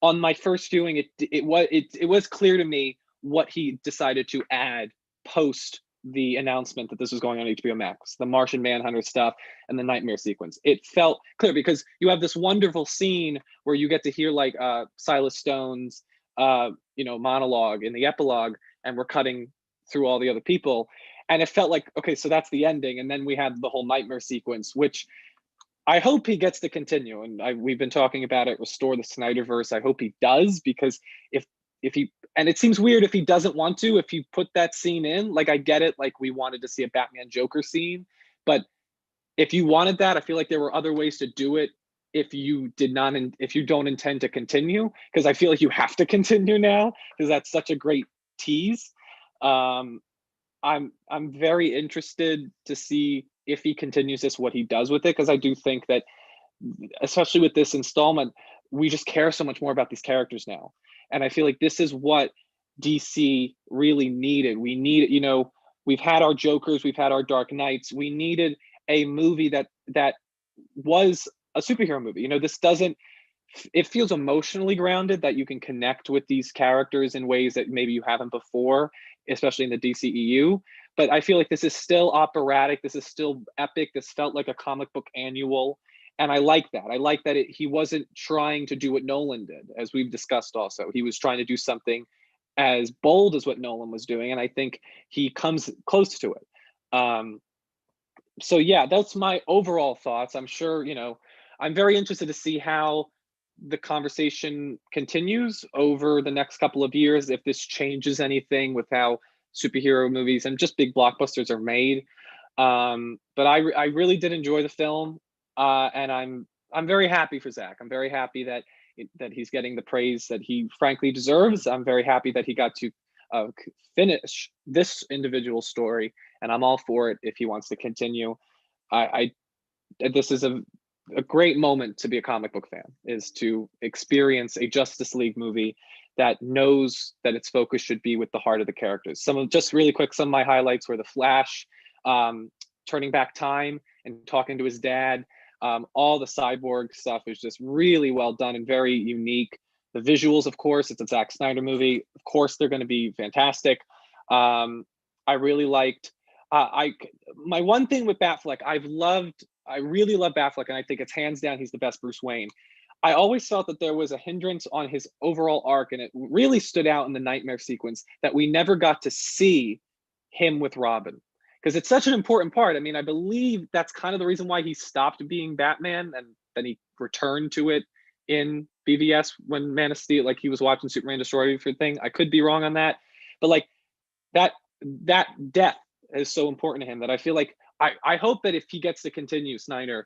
On my first viewing, it was clear to me what he decided to add post the announcement that this was going on HBOMAX, the Martian Manhunter stuff and the nightmare sequence. It felt clear because you have this wonderful scene where you get to hear like Silas Stone's monologue in the epilogue, and we're cutting through all the other people, and it felt like, okay, so that's the ending, and then we have the whole nightmare sequence, which I hope he gets to continue. And we've been talking about it, restore the Snyderverse. I hope he does, because if he, and it seems weird if he doesn't want to, if he put that scene in, like, I get it, like, we wanted to see a Batman Joker scene, but if you wanted that, I feel like there were other ways to do it if you don't intend to continue, because I feel like you have to continue now because that's such a great tease. I'm very interested to see if he continues this, what he does with it, because I do think that, especially with this installment, we just care so much more about these characters now. And I feel like this is what DC really needed. We needed, we've had our Jokers, we've had our Dark Knights. We needed a movie that was a superhero movie. It feels emotionally grounded, that you can connect with these characters in ways that maybe you haven't before, especially in the DCEU. But I feel like this is still operatic. This is still epic. This felt like a comic book annual. And I like that. I like that he wasn't trying to do what Nolan did, as we've discussed also. He was trying to do something as bold as what Nolan was doing. And I think he comes close to it. So yeah, that's my overall thoughts. I'm sure, I'm very interested to see how the conversation continues over the next couple of years, if this changes anything with how superhero movies and just big blockbusters are made. But I really did enjoy the film, and I'm very happy for Zack. I'm very happy that he's getting the praise that he frankly deserves. I'm very happy that he got to finish this individual story, and I'm all for it if he wants to continue. This is a great moment to be a comic book fan, is to experience a Justice League movie that knows that its focus should be with the heart of the characters. Some of my highlights were the Flash turning back time and talking to his dad. All the Cyborg stuff is just really well done and very unique. The visuals, of course, it's a Zack Snyder movie. Of course, they're going to be fantastic. I really liked. My one thing with Batfleck, I really love Batfleck, and I think it's hands down he's the best Bruce Wayne. I always felt that there was a hindrance on his overall arc, and it really stood out in the nightmare sequence that we never got to see him with Robin, because it's such an important part. I mean, I believe that's kind of the reason why he stopped being Batman, and then he returned to it in BVS when Man of Steel, like he was watching Superman destroy everything. I could be wrong on that, but like that death is so important to him that I feel like I hope that if he gets to continue, Snyder,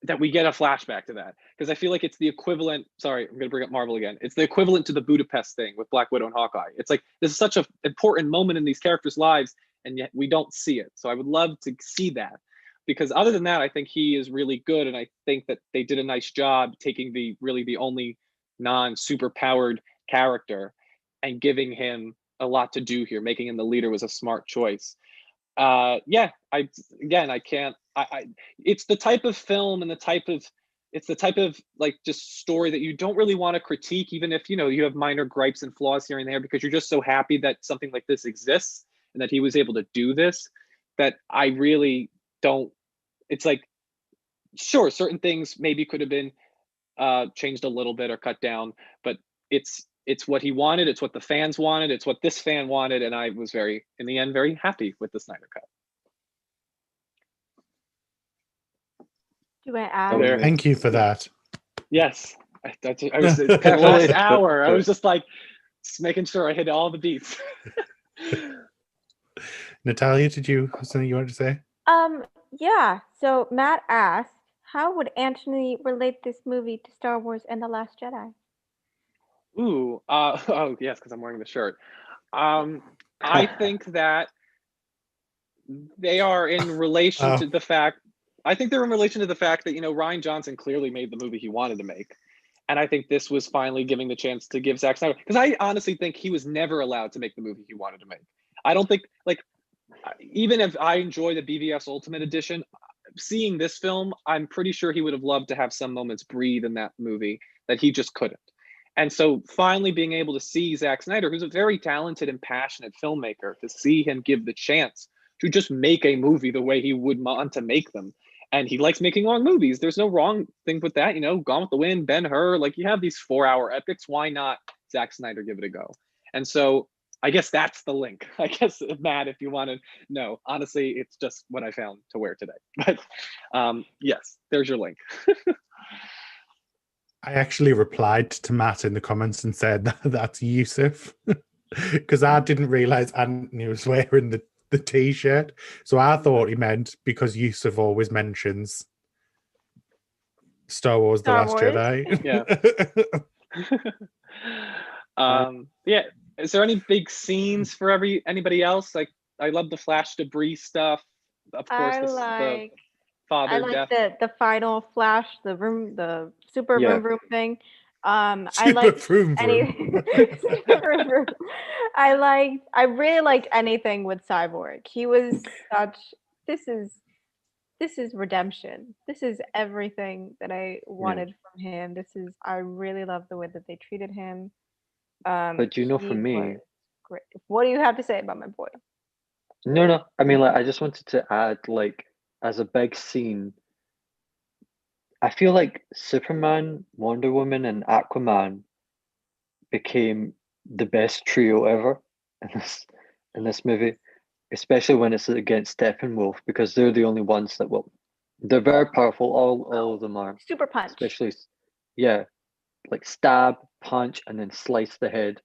that we get a flashback to that, because I feel like it's the equivalent. Sorry, I'm going to bring up Marvel again. It's the equivalent to the Budapest thing with Black Widow and Hawkeye. It's like this is such an important moment in these characters' lives, and yet we don't see it. So I would love to see that, because other than that, I think he is really good, and I think that they did a nice job taking the only non-super powered character and giving him a lot to do here. Making him the leader was a smart choice. Yeah, I can't. It's the type of film and it's the type of like just story that you don't really want to critique, even if you have minor gripes and flaws here and there, because you're just so happy that something like this exists and that he was able to do this, that I really don't. It's like, sure, certain things maybe could have been changed a little bit or cut down, but it's what he wanted, it's what the fans wanted, it's what this fan wanted, and I was in the end very happy with the Snyder Cut. Do I add? There. Thank you for that. Yes, I was for the last hour. I was just like making sure I hit all the beats. Natalia, did you have something you wanted to say? Yeah. So Matt asked, how would Antony relate this movie to Star Wars and The Last Jedi? Ooh, oh yes, because I'm wearing the shirt. I think that they are in relation to the fact. I think they're in relation to the fact that Rian Johnson clearly made the movie he wanted to make, and I think this was finally giving the chance to give Zack Snyder, because I honestly think he was never allowed to make the movie he wanted to make. I don't think, like, even if I enjoy the BVS Ultimate Edition, seeing this film, I'm pretty sure he would have loved to have some moments breathe in that movie that he just couldn't. And so finally being able to see Zack Snyder, who's a very talented and passionate filmmaker, to see him give the chance to just make a movie the way he would want to make them. And he likes making long movies. There's no wrong thing with that. Gone with the Wind, Ben-Hur, like you have these 4-hour epics. Why not Zack Snyder give it a go? And so I guess that's the link. I guess, Matt, if you want to know, honestly, it's just what I found to wear today. But yes, there's your link. I actually replied to Matt in the comments and said that's Yusuf, because I didn't realize Antony was wearing the t-shirt, so I thought he meant because Yusuf always mentions Star Wars: The Last Jedi. Yeah. Yeah. Is there any big scenes for anybody else? Like, I love the flash debris stuff. Of course, the father I like death. the final flash, the super Yeah. vroom vroom thing. I Super like vroom vroom. Super vroom. I really liked anything with Cyborg. He was such. This is redemption. This is everything that I wanted from him. I really love the way that they treated him. But for he me, was great. What do you have to say about my boy? no. I mean, like, I just wanted to add, like, as a big scene, I feel like Superman, Wonder Woman, and Aquaman became the best trio ever in this movie, especially when it's against Steppenwolf, because they're the only ones that they're very powerful. All of them are. Super punch. Especially, yeah, like stab, punch, and then slice the head.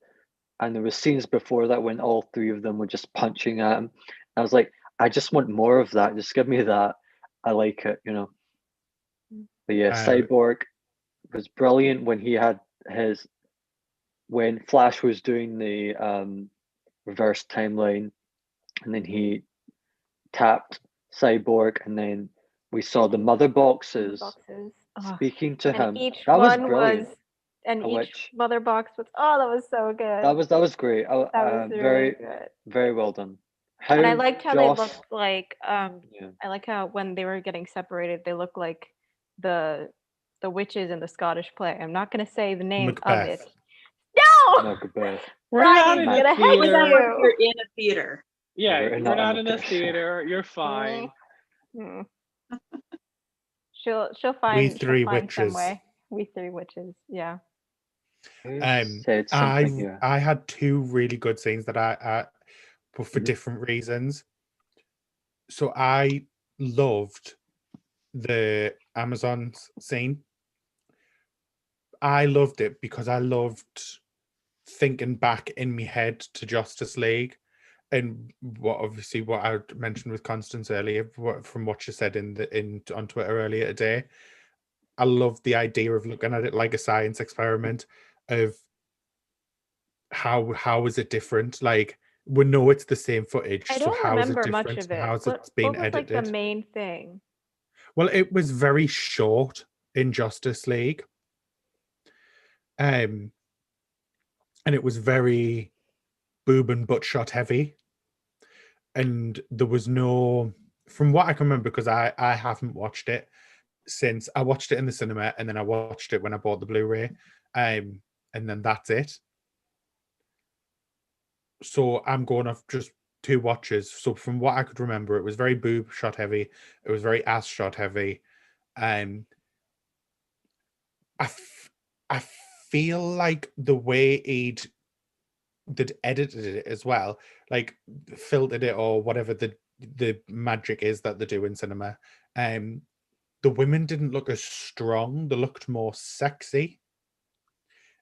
And there were scenes before that when all three of them were just punching at him. I was like, I just want more of that. Just give me that. I like it, But yeah, Cyborg was brilliant when he had when Flash was doing the reverse timeline, and then he tapped Cyborg, and then we saw the mother boxes speaking to him. That was brilliant. Each mother box was that was so good. That was great. That was really good. Very well done. And I liked how they looked like I like how when they were getting separated, they looked like the witches in the Scottish play. I'm not gonna say the name of it. No! Macbeth. We're not in a theater. You're in a theater. Yeah, We're you're not not in a theater. You're fine. She'll find. We three witches. Some way. We three witches. Yeah. I had two really good scenes that I but for different reasons. So I loved the Amazon scene. I loved it because I loved thinking back in my head to Justice League, and what I mentioned with Constance earlier, from what she said on Twitter earlier today, I love the idea of looking at it like a science experiment of how is it different? Like, we know it's the same footage, I so don't how is it remember much different? of it. How's What it been was like the edited? main thing? Well, it was very short in Justice League. And it was very boob and butt shot heavy. And there was no, from what I can remember, because I haven't watched it since I watched it in the cinema, and then I watched it when I bought the Blu-ray. And then that's it. So I'm going off just 2 watches. So from what I could remember, it was very boob shot heavy. It was very ass shot heavy. I feel like the way they'd edited it as well, like filtered it or whatever the magic is that they do in cinema. The women didn't look as strong. They looked more sexy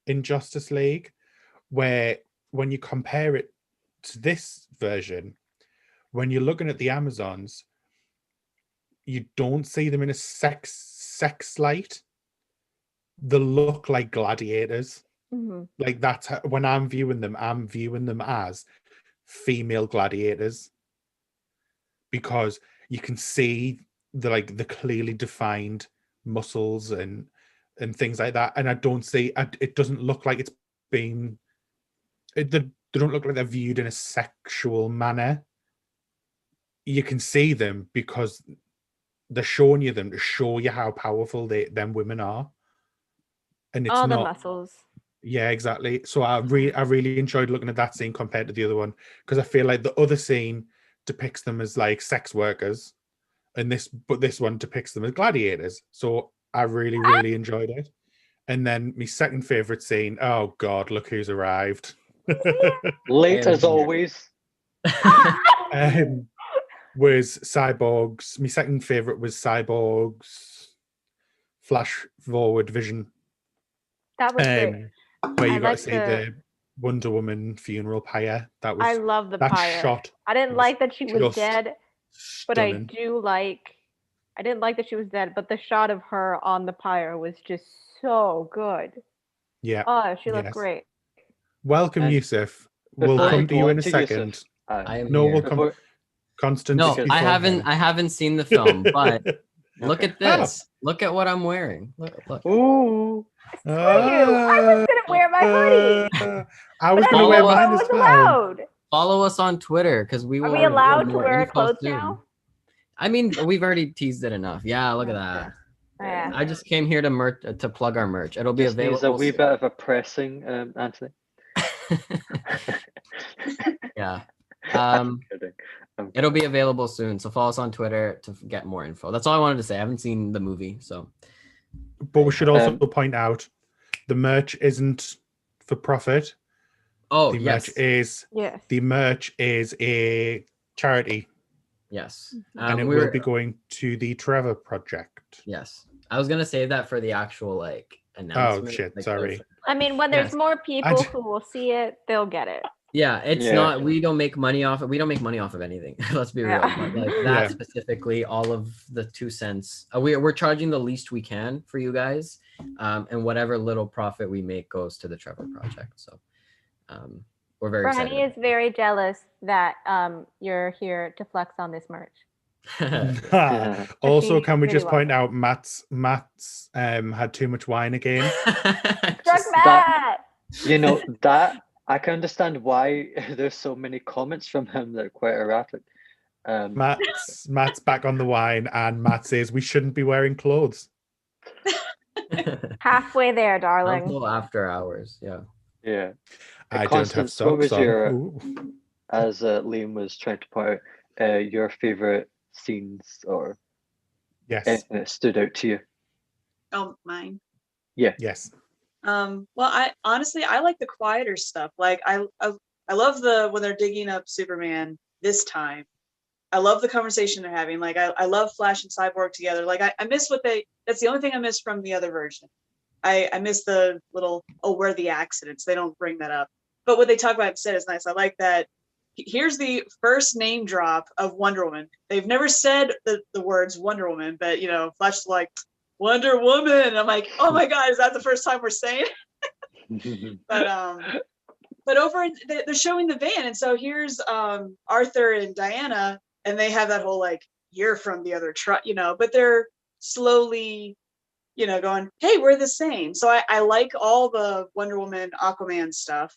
in Justice League, where when you compare it to this version, when you're looking at the Amazons, you don't see them in a sex light. They look like gladiators. Mm-hmm. Like, that's how, when I'm viewing them as female gladiators, because you can see the clearly defined muscles and things like that. And I don't see it doesn't look like it's being they don't look like they're viewed in a sexual manner. You can see them because they're showing you them to show you how powerful them women are. And it's All the not muscles. Yeah, exactly. So I really enjoyed looking at that scene compared to the other one, because I feel like the other scene depicts them as like sex workers, and this one depicts them as gladiators. So I really enjoyed it. And then my second favorite scene, oh God, look who's arrived. Late as always. Was Cyborg's. My second favorite was Cyborg's flash forward vision. That was great. Where you got to see the Wonder Woman funeral pyre. That was. I love the that pyre. shot. I didn't like that she was dead, but I Stunning. do like. I didn't like that she was dead, but the shot of her on the pyre was just so good. Yeah. Oh, she looked great. Welcome, And Yusuf. We'll come to you in a second. We'll come. Constance. No, I haven't seen the film, but look at this. Look at what I'm wearing. Look. Ooh. Screw you! I was gonna wear my hoodie. I was gonna wear mine as well. Follow us on Twitter, because we will. Are we allowed to wear clothes now? I mean, we've already teased it enough. Yeah, look at that. Yeah. I just came here to plug our merch. It'll be available. Needs a wee bit of a pressing, Antony. Yeah. I'm kidding. It'll be available soon, so follow us on Twitter to get more info. That's all I wanted to say. I haven't seen the movie, so. But we should also point out the merch isn't for profit. Oh, the merch is the merch is a charity. Yes, and it will be going to the Trevor Project. Yes, I was gonna say that for the actual announcement. Oh shit! Sorry. I mean, when there's more people who will see it, they'll get it. Yeah, it's not. We don't make money off it. We don't make money off of anything. Let's be real. But like that specifically, all of the 2 cents. We're charging the least we can for you guys, and whatever little profit we make goes to the Trevor Project. So, we're very excited. Brani is very jealous that you're here to flex on this merch. Also, can we just point out Matt's had too much wine again? Drug Matt. That. I can understand why there's so many comments from him that are quite erratic. Matt's back on the wine, and Matt says we shouldn't be wearing clothes. Halfway there, darling. Until after hours, yeah. I Constance, don't have what was your, as Liam was trying to point out, your favorite scenes or anything that stood out to you? Oh, mine. Yeah. Yes. Well, I honestly like the quieter stuff. Like I love when they're digging up Superman this time. I love the conversation they're having. Like I love Flash and Cyborg together. Like I miss that's the only thing I miss from the other version. I miss the little, where are the accidents? They don't bring that up. But what they talk about instead is nice. I like that. Here's the first name drop of Wonder Woman. They've never said the words Wonder Woman, but Flash is like, Wonder Woman. I'm like, oh my God, is that the first time we're saying it? But over, they're showing the van. And so here's Arthur and Diana, and they have that whole like, you're from the other tribe, you know, but they're slowly, you know, going, hey, we're the same. So I like all the Wonder Woman, Aquaman stuff.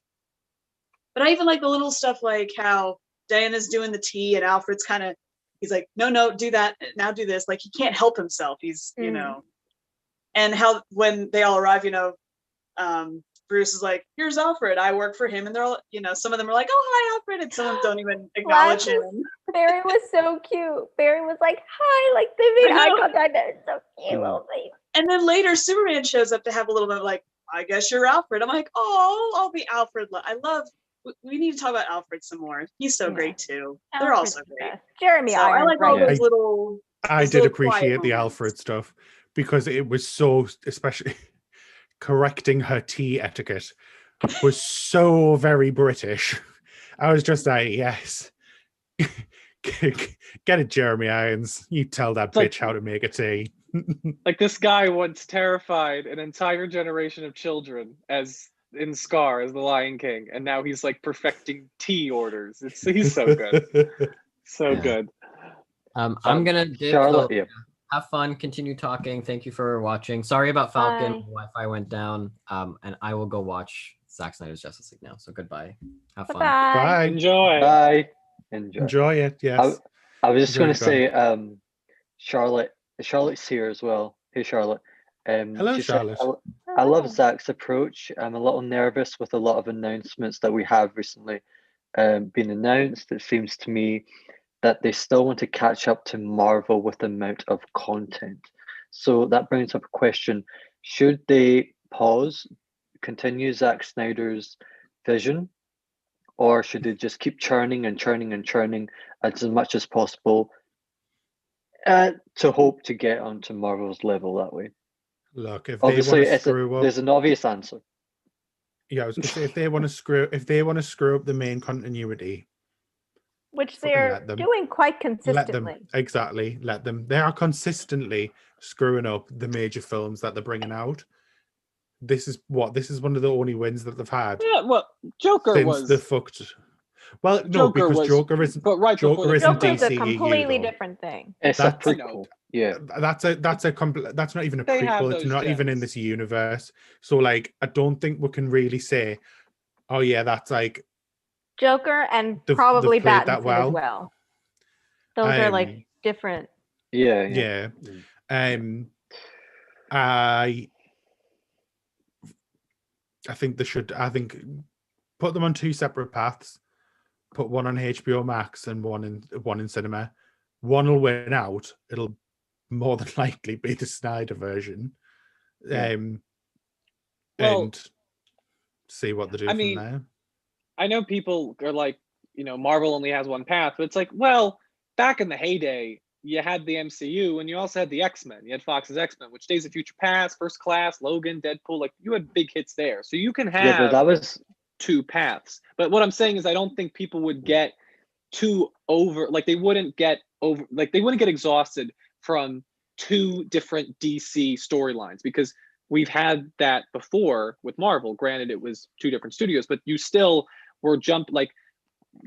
But I even like the little stuff like how Diana's doing the tea and Alfred's kind of, he's like, no, do that. Now do this. Like, he can't help himself. He's, you know, and how when they all arrive, you know, Bruce is like, here's Alfred. I work for him. And they're all, you know, some of them are like, oh, hi, Alfred. And some of them don't even acknowledge him. Barry was so cute. Barry was like, hi. Like, they made eye contact. That is so cute. Little thing. And then later, Superman shows up to have a little bit of like, I guess you're Alfred. I'm like, oh, I'll be Alfred. I love, we need to talk about Alfred some more. He's so great too. They're all so great. Jeremy I like all those little. I did appreciate the Alfred stuff because it was so, especially correcting her tea etiquette was so very British. I was just like, yes. Get it, Jeremy Irons. You tell that bitch how to make a tea. Like, this guy once terrified an entire generation of children as in Scar as the Lion King, and now he's like perfecting tea orders. He's so good. So good. I'm gonna dip, Charlotte, so have fun, continue talking. Thank you for watching. Sorry about Falcon. Wi-Fi went down. And I will go watch Zack Snyder's Justice League now. So goodbye. Have fun. Bye. Enjoy. Bye. Enjoy it. Yes. I was just going to say, Charlotte's here as well. Hey, Charlotte. Hello, Charlotte. I love Zach's approach. I'm a little nervous with a lot of announcements that we have recently been announced. It seems to me that they still want to catch up to Marvel with the amount of content. So that brings up a question. Should they pause, continue Zack Snyder's vision, or should they just keep churning and churning and churning as much as possible to hope to get onto Marvel's level that way? Look, if obviously they want to screw up, there's an obvious answer. Yeah, I was going to say if they want to screw up the main continuity, which they're doing quite consistently. Let them. They are consistently screwing up the major films that they're bringing out. This is one of the only wins that they've had. Yeah, well, Joker since was the fucked. Well, no, because Joker isn't. But right Joker isn't Joker's DCEU, a completely though. different thing. It's a prequel. Yeah, that's not even a prequel. It's not even in this universe. So, like, I don't think we can really say, oh yeah, that's like Joker and probably Batman that well. as well. Those are like different. Yeah. I think they should. I think put them on two separate paths. Put one on HBOMAX and one in cinema. One will win out. It'll more than likely be the Snyder version. And see what they do from there. I know people are like, Marvel only has one path, but it's like, well, back in the heyday, you had the MCU and you also had the X-Men. You had Fox's X-Men, which Days of Future Past, First Class, Logan, Deadpool. Like, you had big hits there. So you can have but that was two paths. But what I'm saying is I don't think people would get too over, like they wouldn't get exhausted from two different DC storylines, because we've had that before with Marvel. Granted, it was two different studios, but you still were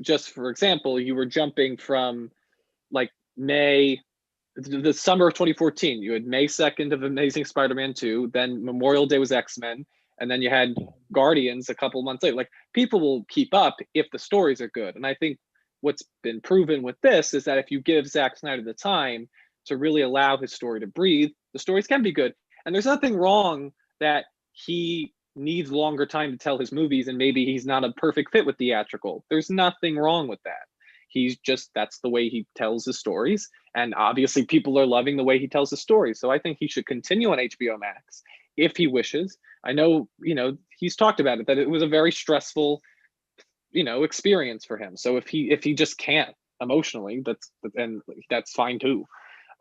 just for example, you were jumping from like the summer of 2014, you had May 2nd of Amazing Spider-Man 2, then Memorial Day was X-Men, and then you had Guardians a couple months later. Like, people will keep up if the stories are good. And I think what's been proven with this is that if you give Zack Snyder the time to really allow his story to breathe, the stories can be good. And there's nothing wrong that he needs longer time to tell his movies, and maybe he's not a perfect fit with theatrical. There's nothing wrong with that. That's the way he tells his stories. And obviously people are loving the way he tells his stories. So I think he should continue on HBO Max if he wishes. I know, he's talked about it, that it was a very stressful, experience for him. So if he just can't emotionally, that's fine too.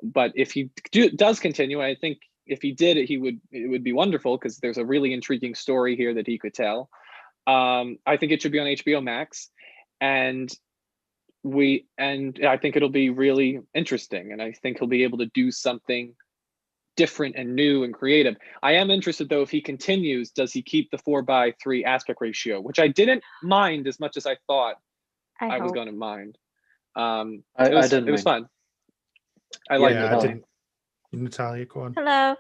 But if he does continue, I think if he did, it would be wonderful, because there's a really intriguing story here that he could tell. I think it should be on HBO Max, and I think it'll be really interesting, and I think he'll be able to do something different and new and creative. I am interested though, if he continues, does he keep the 4:3 aspect ratio, which I didn't mind as much as I thought I was going to mind. It was didn't fun. I liked it. I didn't. Natalia, go on. Hello.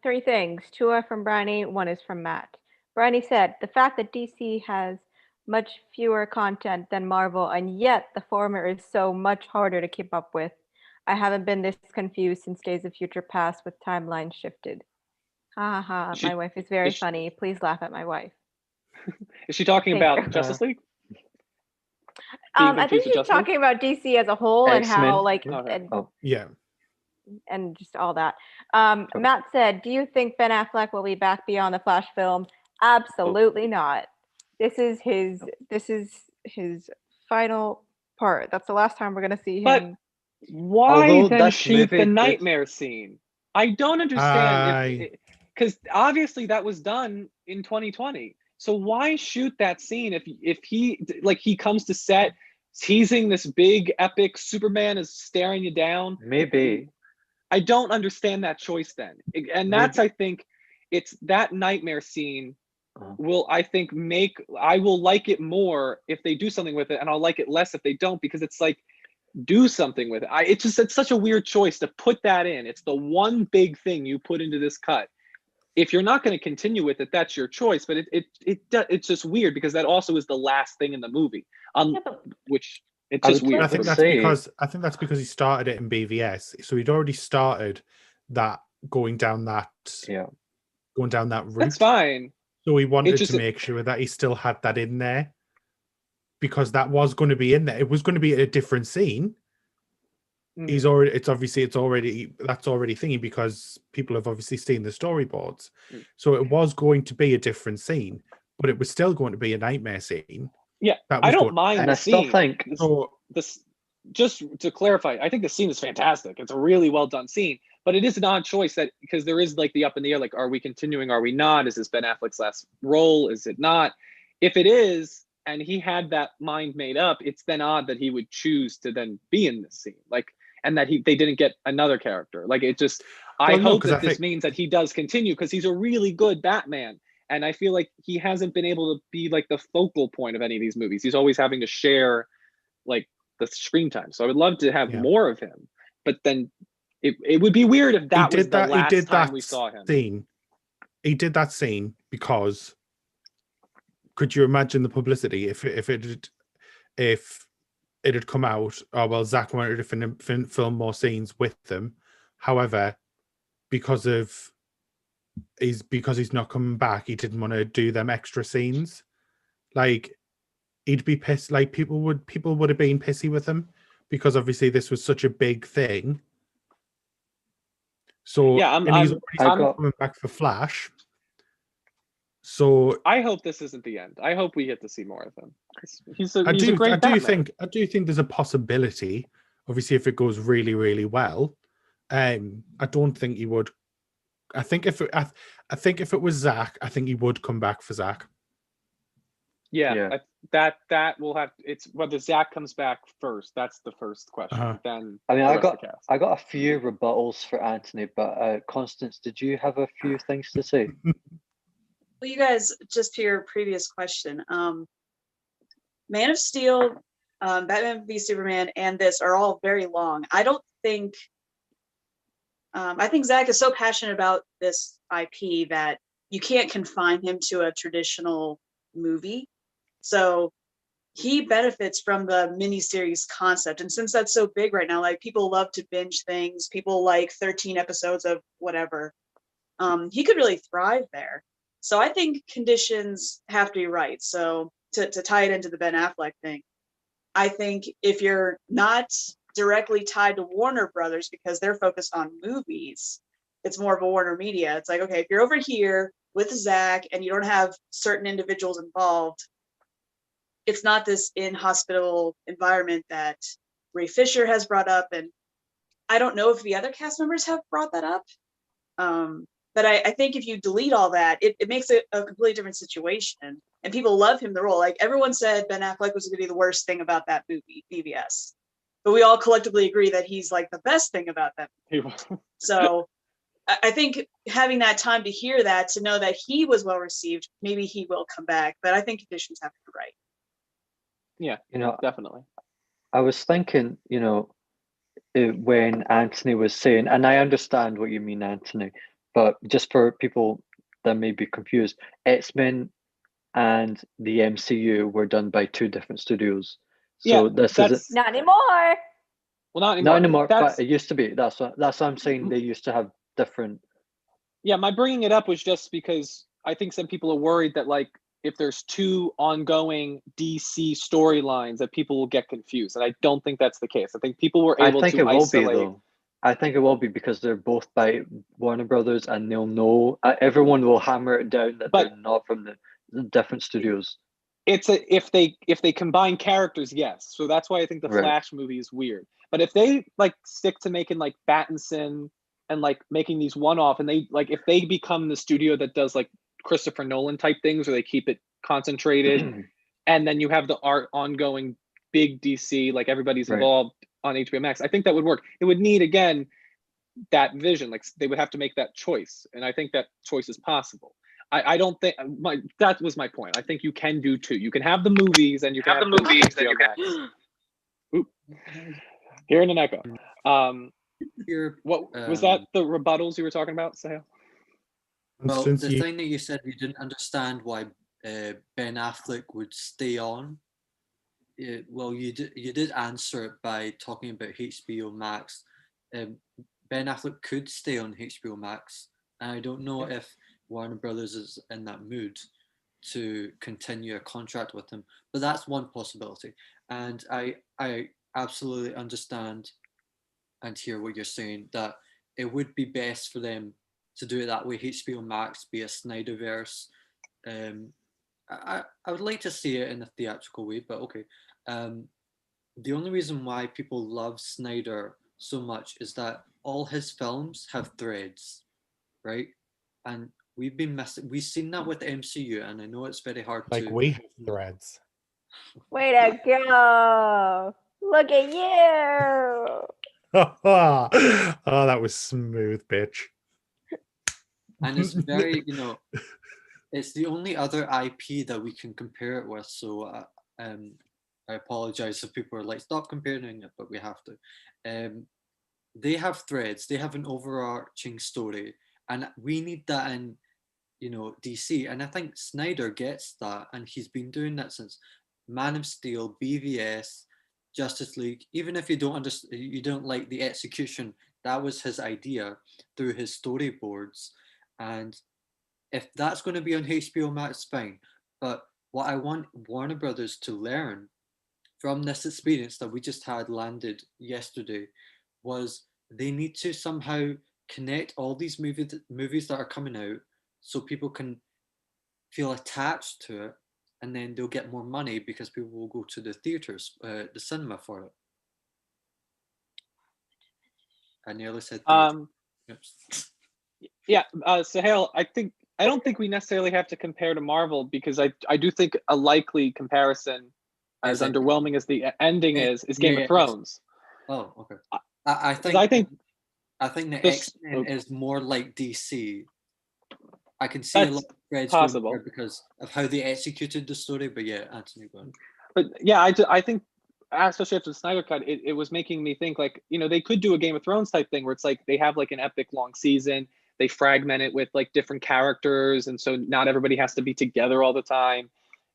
3 things. 2 are from Bryony, 1 is from Matt. Bryony said, the fact that DC has much fewer content than Marvel, and yet the former is so much harder to keep up with. I haven't been this confused since Days of Future Past with timelines shifted. Ha ha ha. My wife is very funny. Please laugh at my wife. Is she talking about Justice League? I think she's talking about DC as a whole and how and just all that. Matt said, do you think Ben Affleck will be back beyond the Flash film? Absolutely not. This is his final part. That's the last time we're gonna see him. But why then shoot the nightmare scene? I don't understand, because obviously that was done in 2020. So why shoot that scene if he comes to set teasing this big epic Superman is staring you down? Maybe. I don't understand that choice then. And that's, I think, it's that nightmare scene will, I think, I will like it more if they do something with it, and I'll like it less if they don't, because it's like, do something with it. It's such a weird choice to put that in. It's the one big thing you put into this cut. If you're not going to continue with it, that's your choice. But it's just weird because that also is the last thing in the movie, which it's just weird. I think that's because he started it in BVS, so he'd already started that going down that route. That's fine. So he wanted to make sure that he still had that in there, because that was going to be in there. It was going to be a different scene. That's already thingy, because people have obviously seen the storyboards. So it was going to be a different scene, but it was still going to be a nightmare scene. Yeah, I don't mind the scene. I still think this. Just to clarify, I think the scene is fantastic. It's a really well done scene, but it is an odd choice because there is like the up in the air, like, are we continuing? Are we not? Is this Ben Affleck's last role? Is it not? If it is, and he had that mind made up, it's then odd that he would choose to then be in this scene, like, and that they didn't get another character. Like, it just, I hope that this means that he does continue, because he's a really good Batman. And I feel like he hasn't been able to be like the focal point of any of these movies. He's always having to share like the screen time. So I would love to have more of him, but then it would be weird if that was the last time we saw him. He did that scene because, could you imagine the publicity if it had come out, oh well, Zack wanted to film more scenes with them. However, because he's not coming back, he didn't want to do them extra scenes. Like, he'd be pissed. Like, people would have been pissy with him, because obviously this was such a big thing. So yeah, he's coming back for Flash. So I hope this isn't the end. I hope we get to see more of him. He's a great Batman. I do think there's a possibility. Obviously, if it goes really, really well, I don't think he would. I think if it was Zack, I think he would come back for Zack. Yeah. That will have. It's whether Zack comes back first. That's the first question. Then I mean, I got a few rebuttals for Antony, but Constance, did you have a few things to say? Well, you guys, just to your previous question, Man of Steel, Batman v Superman, and this are all very long. I don't think. I think Zack is so passionate about this IP that you can't confine him to a traditional movie. So he benefits from the miniseries concept. And since that's so big right now, like, people love to binge things. People like 13 episodes of whatever. He could really thrive there. So I think conditions have to be right. So to tie it into the Ben Affleck thing, I think if you're not directly tied to Warner Brothers because they're focused on movies, it's more of a Warner Media. It's like, okay, if you're over here with Zack and you don't have certain individuals involved, it's not this in-hospital environment that Ray Fisher has brought up. And I don't know if the other cast members have brought that up. But I think if you delete all that, it makes it a completely different situation. And people love him, the role. Like, everyone said Ben Affleck was going to be the worst thing about that movie, BVS. But we all collectively agree that he's like the best thing about that movie. So I think having that time to hear that, to know that he was well received, maybe he will come back. But I think conditions have to be right. Yeah, You know, definitely. I was thinking, when Antony was saying, and I understand what you mean, Antony, but just for people that may be confused, X-Men and the MCU were done by two different studios. So Yeah, this isn't Not anymore. well, not anymore. not anymore, That's but it used to be. That's what I'm saying. They used to have different. yeah. My bringing it up was just because I think some people are worried that like if there's two ongoing DC storylines that people will get confused, and I don't think that's the case. I think people were I able think to it will be isolate. though. I think it will be because they're both by Warner Brothers, and they'll know. Everyone will hammer it down that But they're not from the different studios. it's a if they combine characters, yes. So that's why I think the Right. Flash movie is weird. But if they like stick to making like Pattinson and like making these one-off, and they like if they become the studio that does like Christopher Nolan type things, where they keep it concentrated, and then you have the art ongoing big DC, like everybody's Right. involved on HBOMAX. I think that would work. It would need again that vision, like they would have to make that choice, and I think that choice is possible. I don't think that was my point. I think you can do two. You can have the movies and you can have the movies and you can. Oop. Hearing an echo. What was that? The rebuttals you were talking about, Sohail? Well, Constance, the thing that you said you didn't understand why Ben Affleck would stay on. Well, you did answer it by talking about HBO Max. Ben Affleck could stay on HBO Max, and I don't know if Warner Brothers is in that mood to continue a contract with him, but that's one possibility. And I absolutely understand and hear what you're saying, that it would be best for them to do it that way. HBO Max, be a Snyderverse. I would like to see it in a theatrical way, but okay. The only reason why people love Snyder so much is that all his films have threads, right? And we've seen that with the MCU, and I know it's very hard Like to. we have threads. Way to go. Look at you. Oh, that was smooth, bitch. And it's very, it's the only other IP that we can compare it with. So I apologize if people are like, stop comparing it, but we have to. They have threads, they have an overarching story, and we need that in, DC. And I think Snyder gets that, and he's been doing that since Man of Steel, BVS, Justice League. Even if you don't understand, you don't like the execution, that was his idea through his storyboards. And if that's going to be on HBO Max, fine. But what I want Warner Brothers to learn from this experience that we just had landed yesterday was they need to somehow connect all these movies that are coming out so people can feel attached to it, and then they'll get more money because people will go to the theaters, the cinema for it. I nearly said Yeah, Sohail, I don't think we necessarily have to compare to Marvel, because I do think a likely comparison, as underwhelming as the ending is Game of Thrones. Oh, okay. I think the X-Men is more like DC. I can see a lot of threads possible going because of how they executed the story, but yeah, Antony, go on. But yeah, I think, especially after the Snyder Cut, it was making me think like, they could do a Game of Thrones type thing where it's like they have like an epic long season, they fragment it with like different characters, and so not everybody has to be together all the time,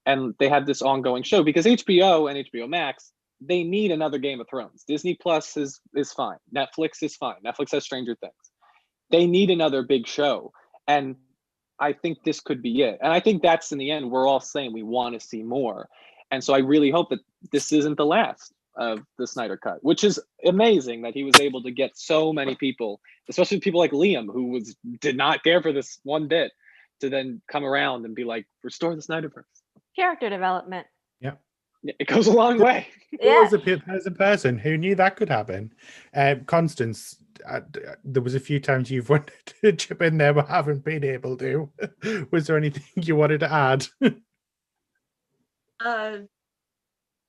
and they have this ongoing show, because HBO and HBO Max, they need another Game of Thrones. Disney Plus is fine. Netflix is fine. Netflix has Stranger Things. They need another big show, and I think this could be it. And I think that's, in the end, we're all saying we want to see more. And so I really hope that this isn't the last of the Snyder Cut, which is amazing that he was able to get so many people, especially people like Liam, who did not care for this one bit, to then come around and be like, restore the Snyderverse. Character development. Yeah. It goes a long way. Yeah. As a person who knew that could happen, Constance, there was a few times you've wanted to chip in there but haven't been able to. Was there anything you wanted to add?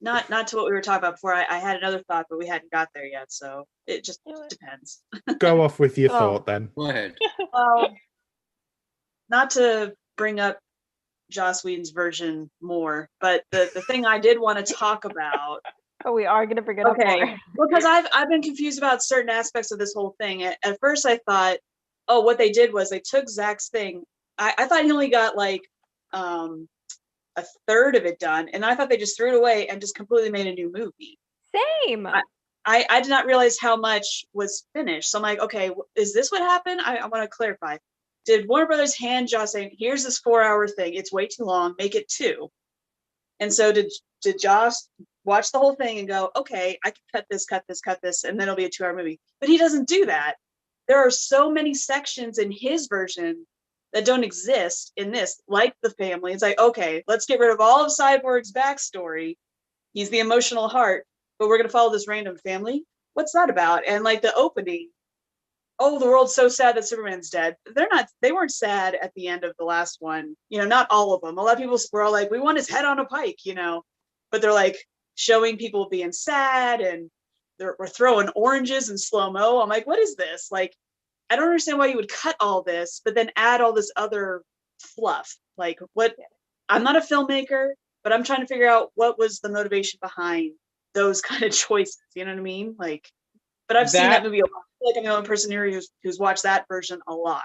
not to what we were talking about before. I had another thought, but we hadn't got there yet, so it just depends. Go off with your Oh. thought then. Go ahead. Well, not to bring up Joss Whedon's version more, but the thing I did want to talk about. Oh, we are going to bring it up more. Because I've been confused about certain aspects of this whole thing. At first, I thought, oh, what they did was they took Zack's thing. I thought he only got like a third of it done, and I thought they just threw it away and just completely made a new movie. Same. I did not realize how much was finished. So I'm like, okay, is this what happened? I want to clarify. Did Warner Brothers hand Joss saying, here's this 4-hour thing, it's way too long, make it 2? And so did Joss watch the whole thing and go, okay, I can cut this, and then it'll be a 2-hour movie? But he doesn't do that. There are so many sections in his version that don't exist in this, like the family. It's like, okay, let's get rid of all of Cyborg's backstory. He's the emotional heart, but we're going to follow this random family. What's that about? And like the opening, oh, the world's so sad that Superman's dead. They weren't sad at the end of the last one. You know, not all of them. A lot of people were all like, we want his head on a pike, you know, but they're like showing people being sad, and we're throwing oranges in slow-mo. I'm like, what is this? Like, I don't understand why you would cut all this, but then add all this other fluff. Like, what? I'm not a filmmaker, but I'm trying to figure out what was the motivation behind those kind of choices. You know what I mean? Like, but I've seen that movie a lot. I feel like I'm the only person here who's watched that version a lot.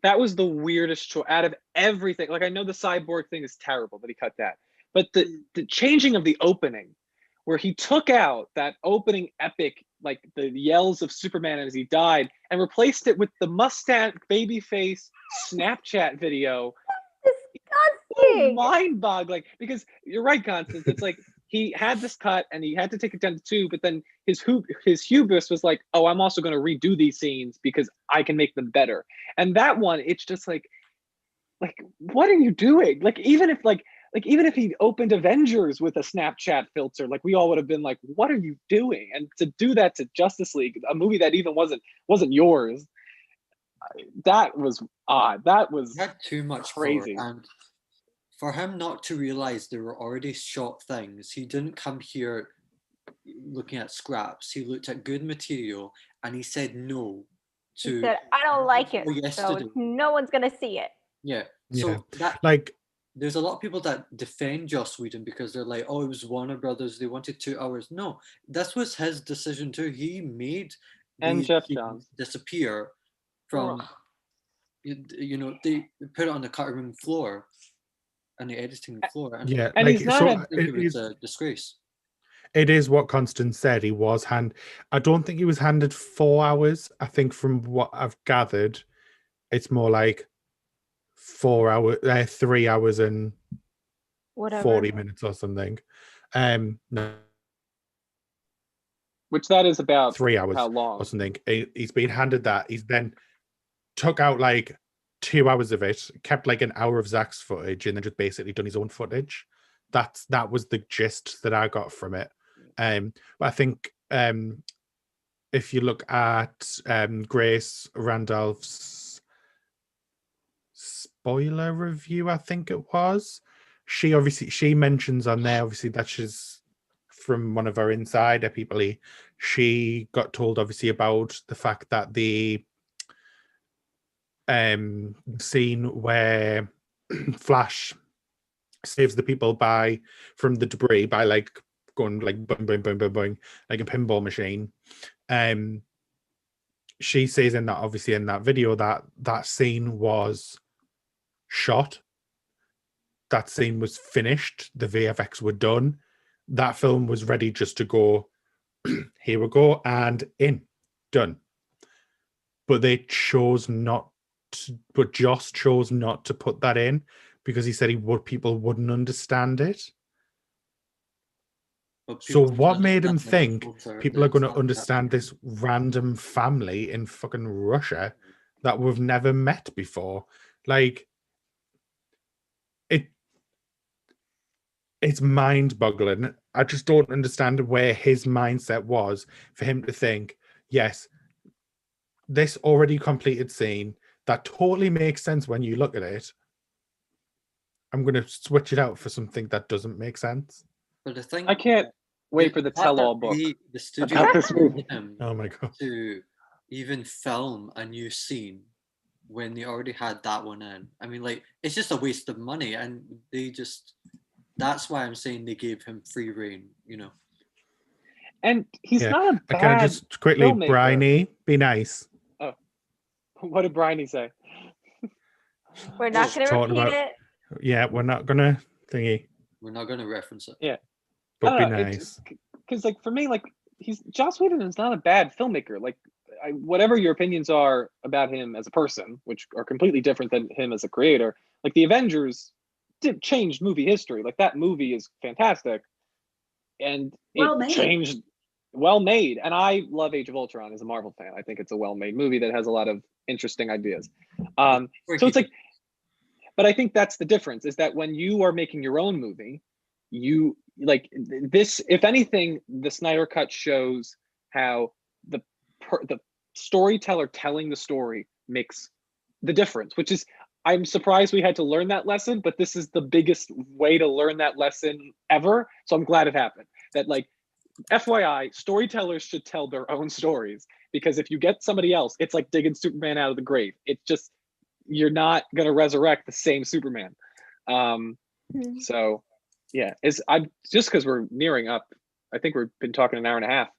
That was the weirdest choice out of everything. Like, I know the Cyborg thing is terrible that he cut that, but the changing of the opening, where he took out that opening epic, like the yells of Superman as he died, and replaced it with the mustache babyface Snapchat video. Disgusting. Mind-boggling. Because you're right, Constance. It's like he had this cut and he had to take it down to 2, but then his hubris was like, oh, I'm also going to redo these scenes because I can make them better. And that one, it's just like what are you doing? Like, even if he opened Avengers with a Snapchat filter, like, we all would have been like, what are you doing? And to do that to Justice League, a movie that even wasn't yours, that was odd. That was too much crazy. And for him not to realize there were already shot things, he didn't come here looking at scraps. He looked at good material and he said no to. He said, I don't like it, yesterday. so no one's gonna see it. Yeah. Yeah. So Like, there's a lot of people that defend Joss Whedon because they're like, oh, it was Warner Brothers, they wanted 2 hours. No, that was his decision too. He made And these Jeff people Johns disappear from, you know, they put it on the cutting room floor and the editing floor. And yeah, and like, he's not so a- it was a disgrace. it is what Constance said. He was I don't think he was handed 4 hours. I think from what I've gathered, it's more like 4 hours, 3 hours and Whatever. 40 minutes or something. No, which that is about 3 hours how long? or something. He's been handed that. He's then took out like 2 hours of it, kept like an hour of Zack's footage, and then just basically done his own footage. That was the gist that I got from it. But I think if you look at Grace Randolph's spoiler review, I think it was, she mentions on there obviously that she's from one of her insider people. She got told obviously about the fact that the scene where Flash saves the people from the debris by like going like boing boing boing boing boing like a pinball machine. She says in that video that scene was shot. That scene was finished. The VFX were done. That film was ready just to go, here we go, and done. But Joss chose not to put that in because he said people wouldn't understand it. So what made him think people are going to understand this random family in fucking Russia that we've never met before? Like, it's mind-boggling. I just don't understand where his mindset was for him to think, yes, this already completed scene that totally makes sense when you look at it, I'm going to switch it out for something that doesn't make sense. But the thing I can't wait for the fact that tell-all book the studio about this movie. him Oh my god. to even film a new scene when they already had that one in. I mean, like, it's just a waste of money, and that's why I'm saying they gave him free reign, you know. And he's Yeah. not a bad Can I just quickly, filmmaker. Bryony, be nice. Oh, what did Bryony say? We're not going to Talking repeat about- it. Yeah, we're not gonna thingy, We're not going to reference it. Yeah. but be I don't know, nice. Because, like, for me, like, Joss Whedon is not a bad filmmaker. Like, whatever your opinions are about him as a person, which are completely different than him as a creator, like, the Avengers did change movie history. Like, that movie is fantastic, and it changed. Well made. And I love Age of Ultron as a Marvel fan. I think it's a well-made movie that has a lot of interesting ideas. So it's like, but I think that's the difference, is that when you are making your own movie, you like this, if anything, the Snyder Cut shows how the storyteller telling the story makes the difference, which is, I'm surprised we had to learn that lesson, but this is the biggest way to learn that lesson ever. So I'm glad it happened. That, like, FYI, storytellers should tell their own stories, because if you get somebody else, it's like digging Superman out of the grave. It's just, you're not going to resurrect the same Superman. So yeah, I'm just, because we're nearing up, I think we've been talking an hour and a half.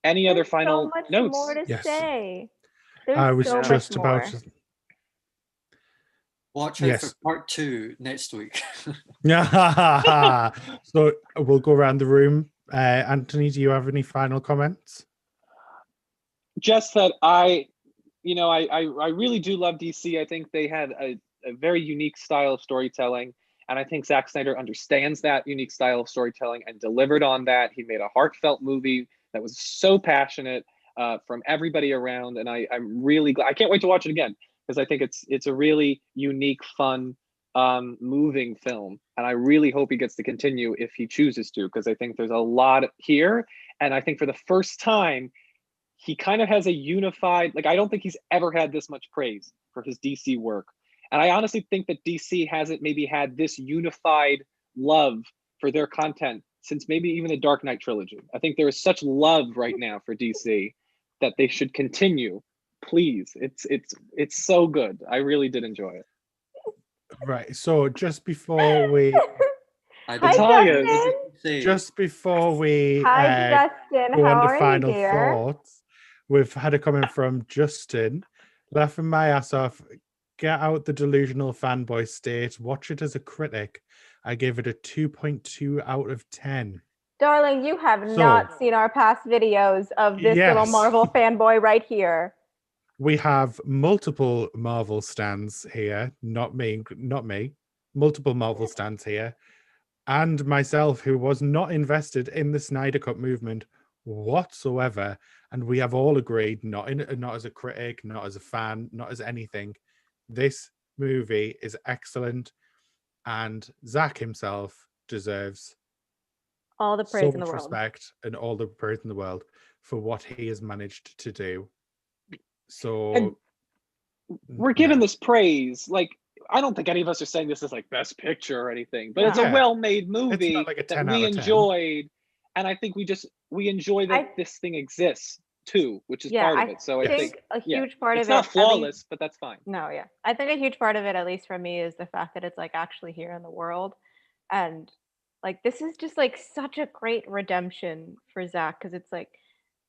Any other final so much notes? more to Yes. say. There's I was so just much about more. to. Watch out Yes. for part 2 next week. Yeah. So we'll go around the room. Anthony, do you have any final comments? Just that I really do love DC. I think they had a very unique style of storytelling, and I think Zack Snyder understands that unique style of storytelling and delivered on that. He made a heartfelt movie that was so passionate from everybody around, and I'm really glad. I can't wait to watch it again, because I think it's a really unique, fun, moving film, and I really hope he gets to continue if he chooses to, because I think there's a lot here, and I think for the first time he kind of has a unified, like, I don't think he's ever had this much praise for his DC work, and I honestly think that DC hasn't maybe had this unified love for their content since maybe even the Dark Knight trilogy. I think there is such love right now for DC that they should continue. Please, it's so good. I really did enjoy it. Right. So just before we, Hi, Natalia, Justin. just before we Hi, Justin. go How on to are final you, dear? thoughts, we've had a comment from Justin, laughing my ass off. Get out the delusional fanboy state. Watch it as a critic. I gave it a 2.2 out of 10. Darling, you have not seen our past videos of this little Yes. Marvel fanboy right here. We have multiple Marvel stands here. Not me. Multiple Marvel stands here. And myself, who was not invested in the Snyder Cut movement whatsoever. And we have all agreed, not as a critic, not as a fan, not as anything. This movie is excellent. And Zack himself deserves all the praise so in the much world. respect and all the praise in the world for what he has managed to do. So and we're given this praise. Like, I don't think any of us are saying this is like best picture or anything, but it's a well-made movie like a 10 that we out of 10. enjoyed, and I think we enjoy that this thing exists too, which is part of it. So I think a huge part of it, it's not flawless, but that's fine. No, yeah, I think a huge part of it, at least for me, is the fact that it's like actually here in the world, and like this is just like such a great redemption for Zack, because it's like,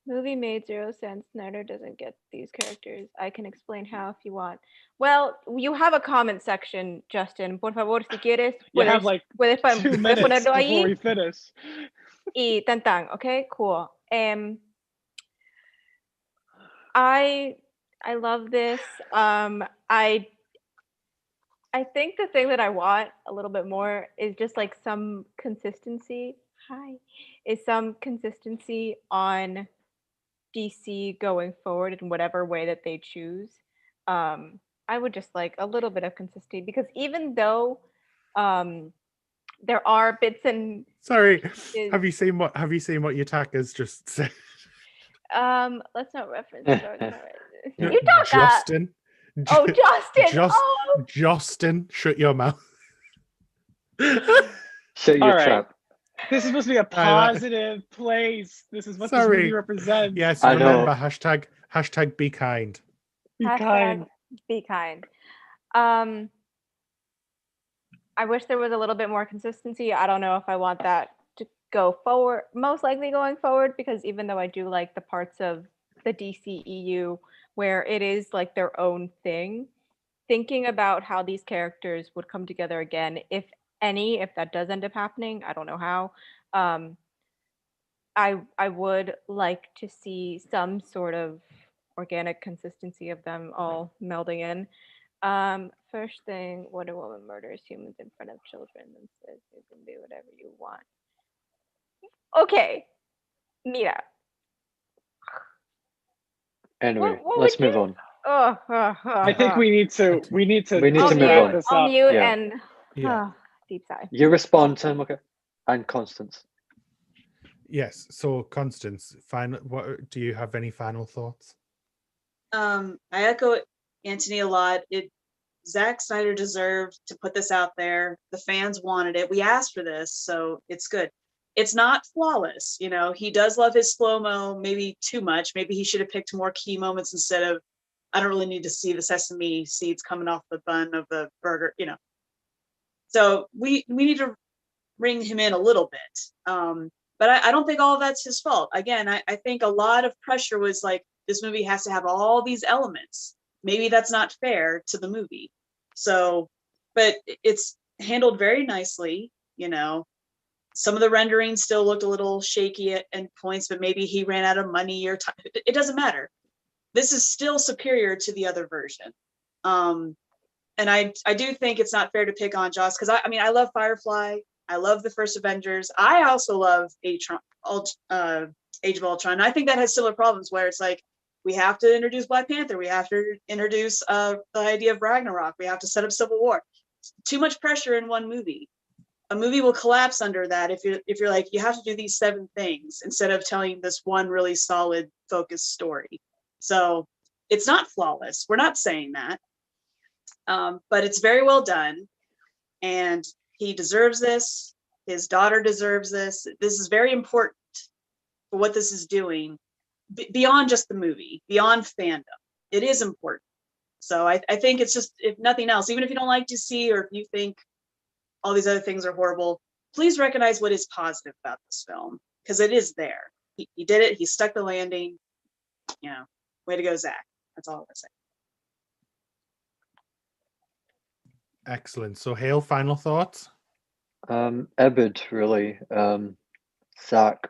movie made 0 sense. Snyder doesn't get these characters. I can explain how if you want. Well, you have a comment section, Justin. Por favor, si quieres, you have like 2 minutes before ahí we finish. Y tan tan. Okay, cool. I love this. I think the thing that I want a little bit more is just like some consistency. Some consistency on DC going forward in whatever way that they choose. I would just like a little bit of consistency, because even though there are bits and sorry, have you seen what Yutaka's just said? Let's not reference it. You talk Justin. Oh, Justin. Justin, shut your mouth. Shut your trap. This is supposed to be a positive place. This is what this movie Sorry. represents. Yes, I know. remember hashtag be kind. Be Hashtag kind. be kind. I wish there was a little bit more consistency. I don't know if I want that to go forward, most likely going forward, because even though I do like the parts of the DCEU where it is like their own thing, thinking about how these characters would come together again, if that does end up happening, I don't know how. I would like to see some sort of organic consistency of them all melding in. First thing, Wonder Woman murders humans in front of children and says you can do whatever you want. Okay, Mira. Anyway, What let's would move on. I think we need to We need to just move wrap on. this I'll up. mute Yeah. and Yeah. deep sigh. You respond, Tim, okay? And Constance. Yes. So Constance, what do you have any final thoughts? I echo Antony a lot. Zack Snyder deserved to put this out there. The fans wanted it. We asked for this, so it's good. It's not flawless, you know. He does love his slow-mo, maybe too much. Maybe he should have picked more key moments instead of, I don't really need to see the sesame seeds coming off the bun of the burger, you know. So we need to ring him in a little bit. But I don't think all of that's his fault. Again, I think a lot of pressure was like, this movie has to have all these elements. Maybe that's not fair to the movie. So, but it's handled very nicely, you know. Some of the rendering still looked a little shaky at points, but maybe he ran out of money or time. It doesn't matter. This is still superior to the other version. And I do think it's not fair to pick on Joss, because I mean, I love Firefly. I love the first Avengers. I also love Age of Ultron. I think that has similar problems where it's like, we have to introduce Black Panther. We have to introduce the idea of Ragnarok. We have to set up Civil War. Too much pressure in one movie. A movie will collapse under that if you're like, you have to do these 7 things instead of telling this one really solid, focused story. So it's not flawless. We're not saying that. But it's very well done. And he deserves this. His daughter deserves this. This is very important for what this is doing. Beyond just the movie, beyond fandom, it is important. So I think it's just, if nothing else, even if you don't like DC or if you think all these other things are horrible, please recognize what is positive about this film, because it is there. He did it. He stuck the landing. You know, way to go, Zach. That's all I'm gonna say. Excellent. So Hale, final thoughts? Ibid, really. Zach.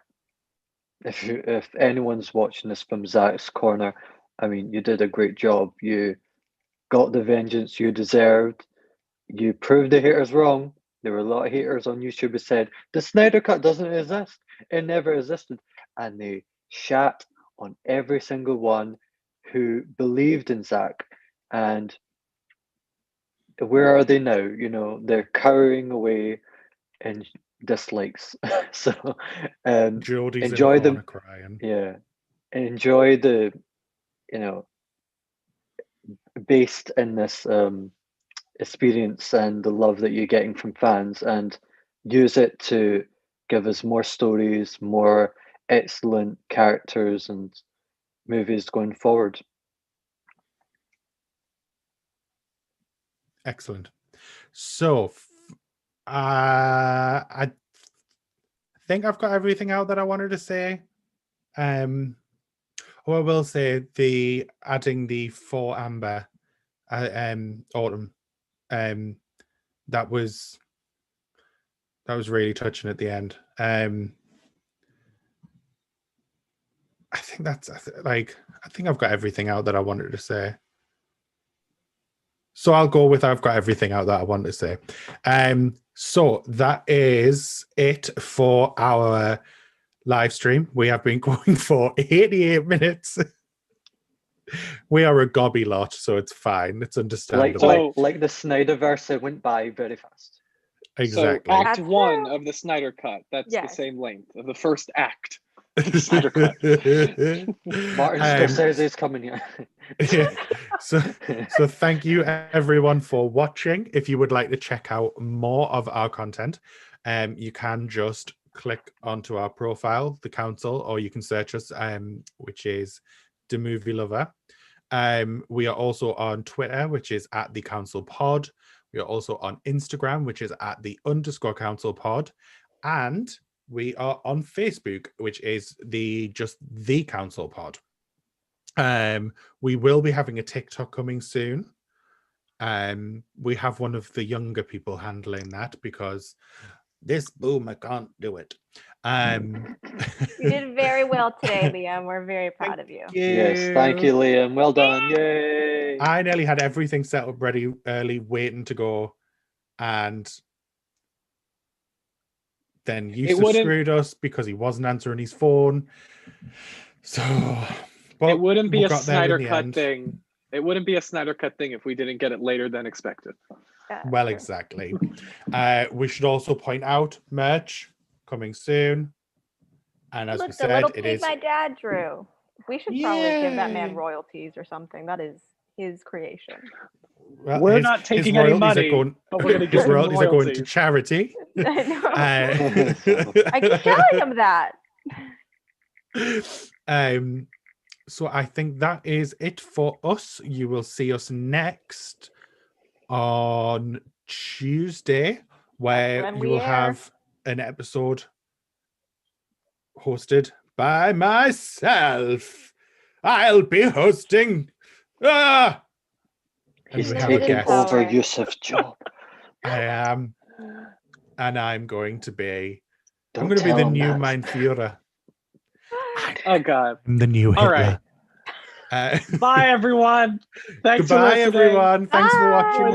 If anyone's watching this from Zach's corner, I mean, you did a great job. You got the vengeance you deserved. You proved the haters wrong. There were a lot of haters on YouTube who said, the Snyder Cut doesn't exist. It never existed. And they shat on every single one who believed in Zach. And where are they now? You know, they're cowering away in dislikes. So Jodie's enjoy in the them. corner crying. Yeah. Enjoy the, you know, based in this experience and the love that you're getting from fans, and use it to give us more stories, more excellent characters and movies going forward. Excellent. So I think I've got everything out that I wanted to say. I will say adding the 4 amber autumn, that was really touching at the end. I think I think I've got everything out that I wanted to say. So I'll go with I've got everything out that I wanted to say. So that is it for our live stream. We have been going for 88 minutes. We are a gobby lot, so it's fine. It's understandable. Like the Snyderverse, it went by very fast. Exactly. So Act 1 of the Snyder Cut, that's the same length of the first act of the Snyder Cut. Martin Scorsese's coming here. Yeah. So thank you everyone for watching. If you would like to check out more of our content, you can just click onto our profile, the council, or you can search us, which is The Movie Lover. We are also on Twitter, which is at the Council Pod. We are also on Instagram, which is at @the_Council Pod. And we are on Facebook, which is just the Council Pod. We will be having a TikTok coming soon. We have one of the younger people handling that because this boomer can't do it. You did very well today, Liam. We're very proud of you. Yes, thank you, Liam. Well done. Yay. I nearly had everything set up ready early, waiting to go. And then Yusuf screwed us because he wasn't answering his phone. So it wouldn't be a Snyder Cut thing. It wouldn't be a Snyder Cut thing if we didn't get it later than expected. Well, exactly. We should also point out merch coming soon. And as we said, it is my dad drew. We should probably give that man royalties or something. That is his creation. Well, we're not taking any money, but we're going to give him royalties. Are going to charity. I know. I keep telling him that. So I think that is it for us. You will see us next on Tuesday, where you will have an episode hosted by myself. I'll be hosting. He's taking over Yusuf's job. I am, and I'm going to be. I'm going to be the new Mein Führer. Oh God! I'm the new Hitler. All right. Bye, everyone. Thanks Goodbye, everyone. Thanks for watching.